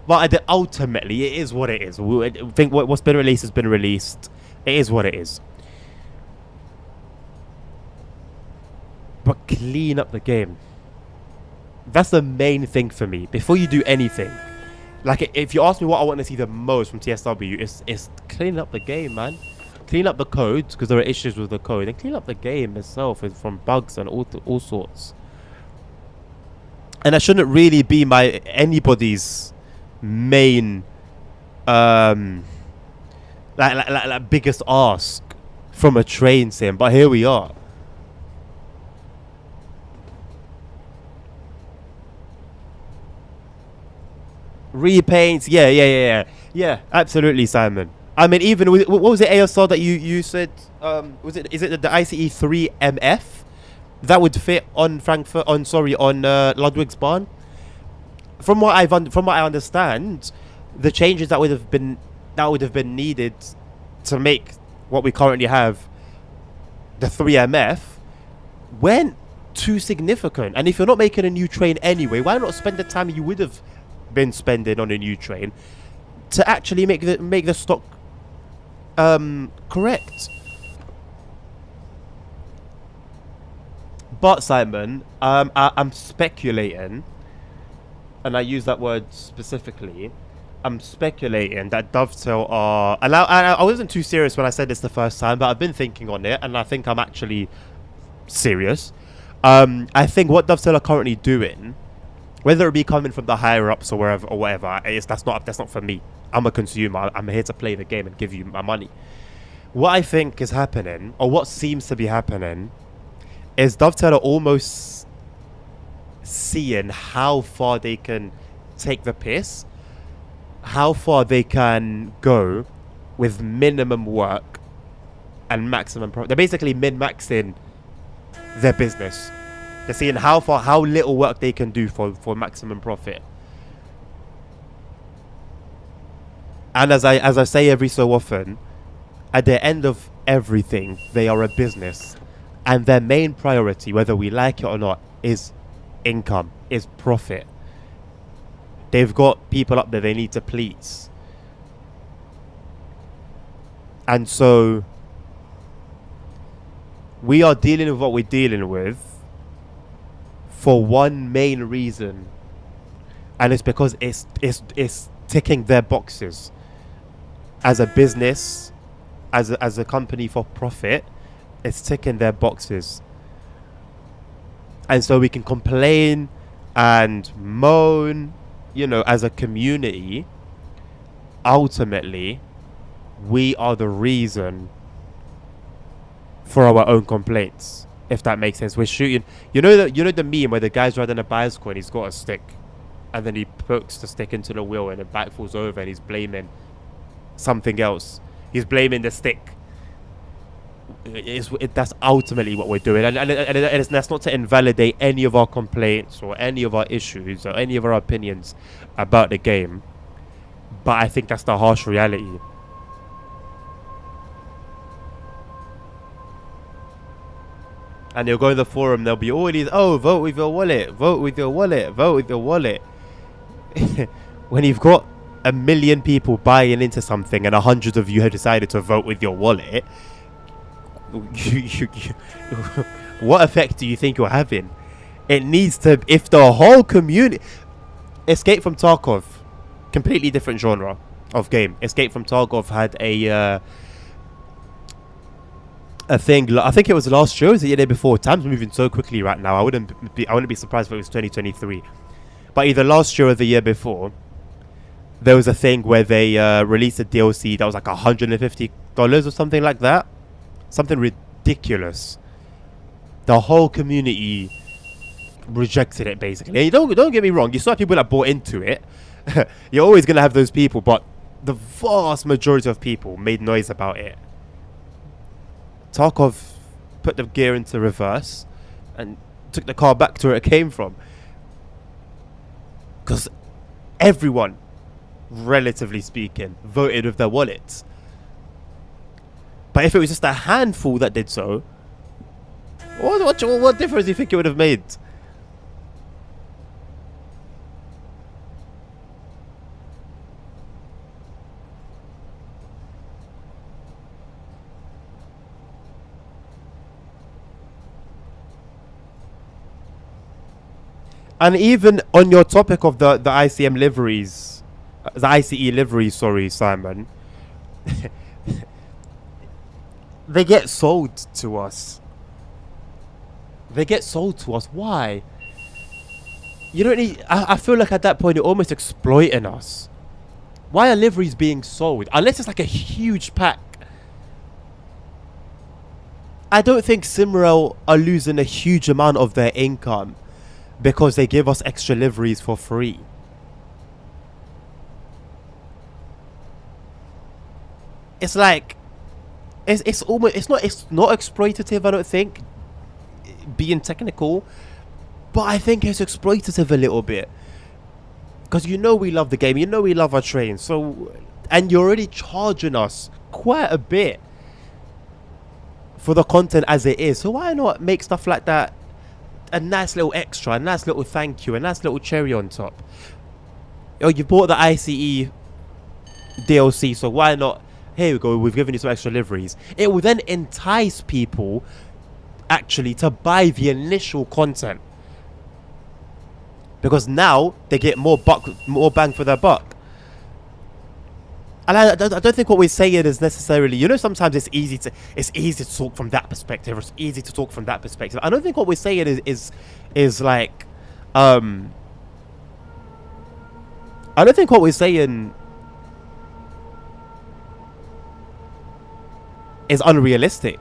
But ultimately, it is what it is. I think what's been released has been released. It is what it is. but clean up the game. That's the main thing for me. Before you do anything, like if you ask me what I want to see the most from TSW, it's clean up the game, man. Clean up the code, because there are issues with the code, and clean up the game itself from bugs and all sorts. And that shouldn't really be anybody's main like biggest ask from a train sim, but here we are. Repaints, yeah, absolutely, Simon. I mean, even with, what was it, ASR that you said? Is it the ICE 3 MF that would fit on Ludwig's-Bahn? From what I understand, the changes that would have been needed to make what we currently have the 3MF weren't too significant. And if you're not making a new train anyway, why not spend the time you would have been spending on a new train to actually make the stock correct? But Simon, I'm speculating, and I use that word specifically. I'm speculating that Dovetail are, and I wasn't too serious when I said this the first time, but I've been thinking on it, and I think I'm actually serious. I think what Dovetail are currently doing, whether it be coming from the higher ups or wherever or whatever, that's not for me. I'm a consumer. I'm here to play the game and give you my money. What I think is happening, or what seems to be happening, is Dovetail are almost seeing how far they can take the piss, how far they can go with minimum work and maximum profit. They're basically min-maxing their business. They're seeing how little work they can do for maximum profit. And as I say every so often, at the end of everything, they are a business, and their main priority, whether we like it or not, is income, is profit. They've got people up there they need to please. And so we are dealing with what we're dealing with for one main reason, and it's because it's ticking their boxes as a business, as a company for profit. It's ticking their boxes, and so we can complain and moan, as a community. Ultimately, we are the reason for our own complaints, if that makes sense. We're shooting, the meme where the guy's riding a bicycle and he's got a stick, and then he pokes the stick into the wheel and the bike falls over, and he's blaming something else. He's blaming the stick. That's ultimately what we're doing, and that's not to invalidate any of our complaints or any of our issues or any of our opinions about the game, but I think that's the harsh reality. And they'll go to the forum, there'll be all these, vote with your wallet, vote with your wallet, vote with your wallet. When you've got 1 million people buying into something and 100 of you have decided to vote with your wallet, what effect do you think you're having? It needs to, if the whole community, Escape from Tarkov, completely different genre of game. Escape from Tarkov had a thing, I think it was last year, or was it the year before? Time's moving so quickly right now. I wouldn't be surprised if it was 2023, but either last year or the year before, there was a thing where they released a DLC that was like $150 or something like that. Something ridiculous. The whole community rejected it, basically. And don't get me wrong, you saw people that bought into it. You're always going to have those people, but the vast majority of people made noise about it. Tarkov put the gear into reverse and took the car back to where it came from. Because everyone, relatively speaking, voted with their wallets. But if it was just a handful that did so, what difference do you think it would have made? And even on your topic of the ICM liveries, the ICE liveries, sorry, Simon, they get sold to us. They get sold to us. Why? You don't need. I feel like at that point you're almost exploiting us. Why are liveries being sold? Unless it's like a huge pack. I don't think Simrel are losing a huge amount of their income because they give us extra liveries for free. It's like it's almost it's not exploitative, I don't think, being technical, but I think it's exploitative a little bit. Because you know we love the game, you know we love our train, so, and you're already charging us quite a bit for the content as it is, so why not make stuff like that a nice little extra, a nice little thank you, a nice little cherry on top. Oh, you bought the ICE DLC, so why not, here we go, we've given you some extra liveries. It will then entice people actually to buy the initial content, because now they get more bang for their buck. And I don't think what we're saying is necessarily, you know, sometimes it's easy to talk from that perspective, or it's easy to talk from that perspective. I don't think what we're saying is like, I don't think what we're saying is unrealistic.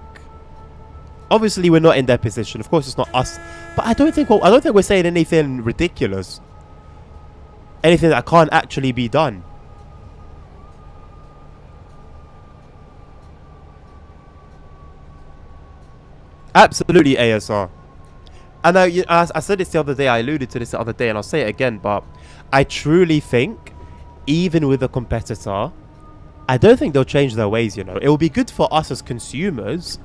Obviously, we're not in their position. Of course, it's not us. But I don't think we're saying anything ridiculous. Anything that can't actually be done. Absolutely, ASR. And I said this the other day. I alluded to this the other day, and I'll say it again. But I truly think, even with a competitor, I don't think they'll change their ways. You know, it will be good for us as consumers.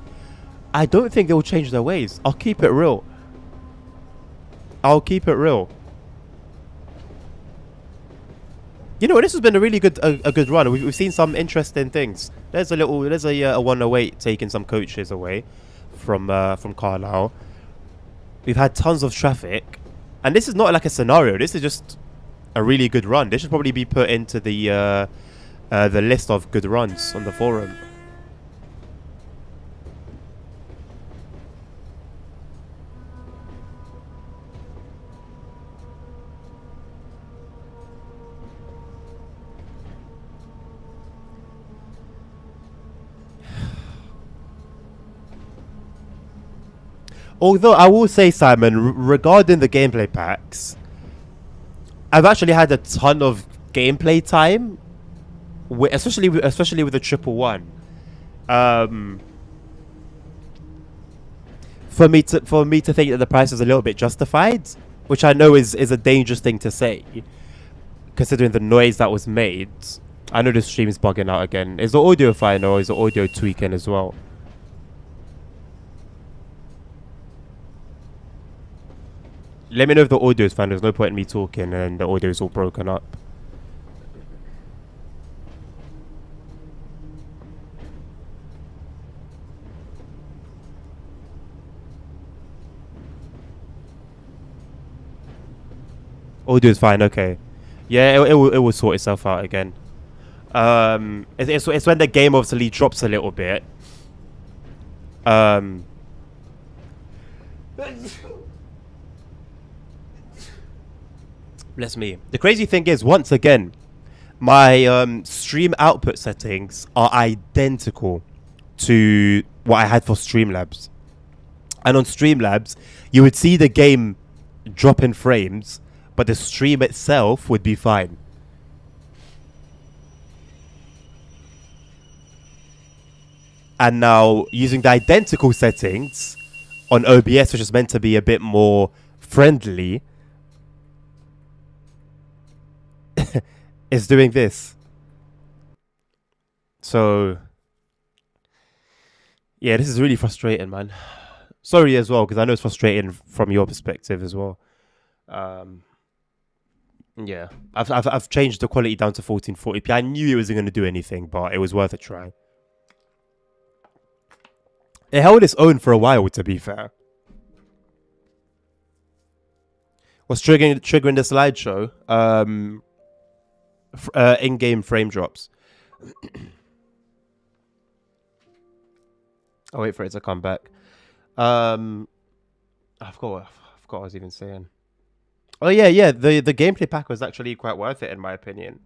I don't think they'll change their ways. I'll keep it real. I'll keep it real. You know, this has been a really good a good run. We've seen some interesting things. There's a 108 taking some coaches away from Carlisle. We've had tons of traffic, and this is not like a scenario. This is just a really good run. This should probably be put into the list of good runs on the forum. Although I will say, Simon, regarding the gameplay packs, I've actually had a ton of gameplay time, especially with the 111. For me to think that the price is a little bit justified, which I know is a dangerous thing to say, considering the noise that was made. I know the stream is bugging out again. Is the audio fine, or is the audio tweaking as well? Let me know if the audio is fine. There's no point in me talking and the audio is all broken up. Audio is fine. Okay. Yeah, it will sort itself out again. It's when the game obviously drops a little bit. Bless me. The crazy thing is, once again, my stream output settings are identical to what I had for Streamlabs. And on Streamlabs, you would see the game drop in frames, but the stream itself would be fine. And now, using the identical settings on OBS, which is meant to be a bit more friendly, is doing this. So yeah, this is really frustrating, man. Sorry as well, because I know it's frustrating from your perspective as well. Yeah, I've changed the quality down to 1440p. I knew it wasn't going to do anything, but it was worth a try. It held its own for a while, to be fair. What's triggering the slideshow? In-game frame drops. I'll wait for it to come back. I forgot what I was even saying. Oh yeah. The gameplay pack was actually quite worth it in my opinion.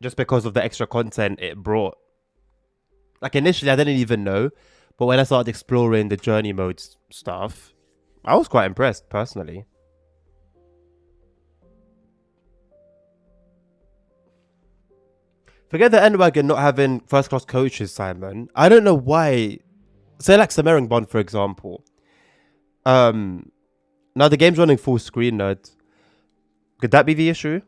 Just because of the extra content it brought. Like initially I didn't even know, but when I started exploring the journey mode stuff, I was quite impressed personally. Forget the N-Wagon not having first class coaches, Simon. I don't know why. Say like Semerengbon, for example. Now the game's running full screen, nerd. Could that be the issue?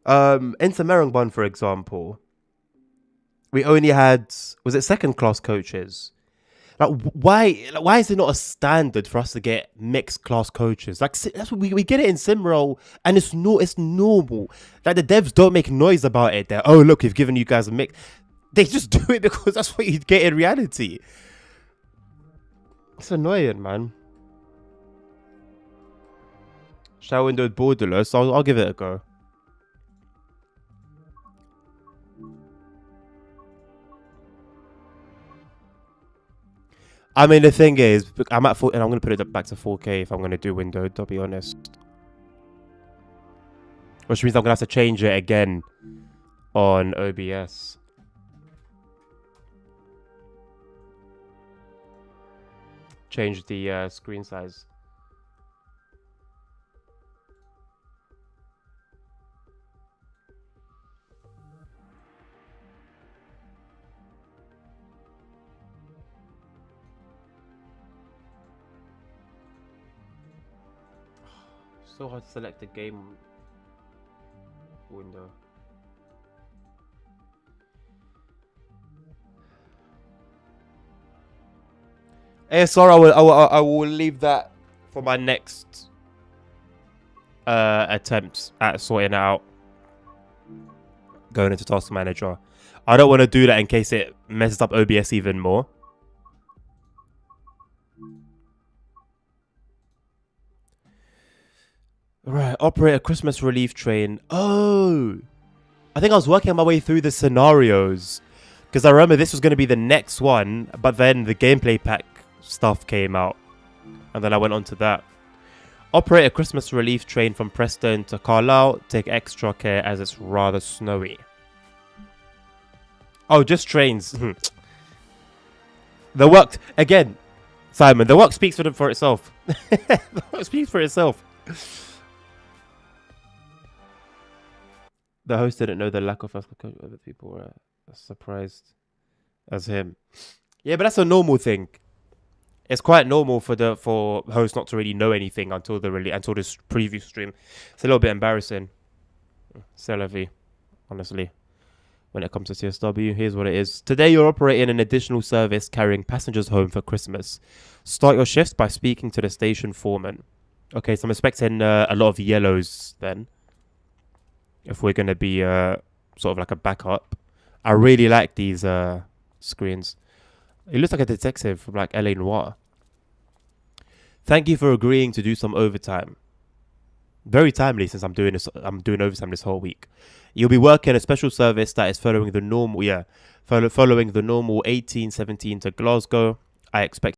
In Semerengbon, for example, we only had, was it second class coaches? Like why is it not a standard for us to get mixed class coaches? Like that's what we get it in Simroll, and it's normal. Like the devs don't make noise about it. They're, oh look, we've given you guys a mix. They just do it because that's what you get in reality. It's annoying, man. Shall windowed borderless. I'll give it a go. I mean, the thing is, I'm at 4, and I'm going to put it back to 4K if I'm going to do windowed, I'll be honest. Which means I'm going to have to change it again on OBS. Change the screen size. So hard to select the game window. ASR, I will leave that for my next attempt at sorting it out. Going into Task Manager. I don't want to do that in case it messes up OBS even more. Right, operate a Christmas relief train. Oh, I think I was working my way through the scenarios because I remember this was going to be the next one, but then the gameplay pack stuff came out, and then I went on to that. Operate a Christmas relief train from Preston to Carlisle. Take extra care as it's rather snowy. Oh, just trains. The work again, Simon. The work speaks for itself. The work speaks for itself. The host didn't know the lack of other people were as surprised as him. Yeah, but that's a normal thing. It's quite normal for hosts not to really know anything until this preview stream. It's a little bit embarrassing. C'est la vie, honestly. When it comes to CSW, here's what it is. Today you're operating an additional service carrying passengers home for Christmas. Start your shifts by speaking to the station foreman. Okay, so I'm expecting a lot of yellows then. If we're going to be sort of like a backup. I really like these screens. It looks like a detective from like LA Noire. Thank you for agreeing to do some overtime. Very timely since I'm doing overtime this whole week. You'll be working a special service that is following the normal 18:17 to Glasgow. I expect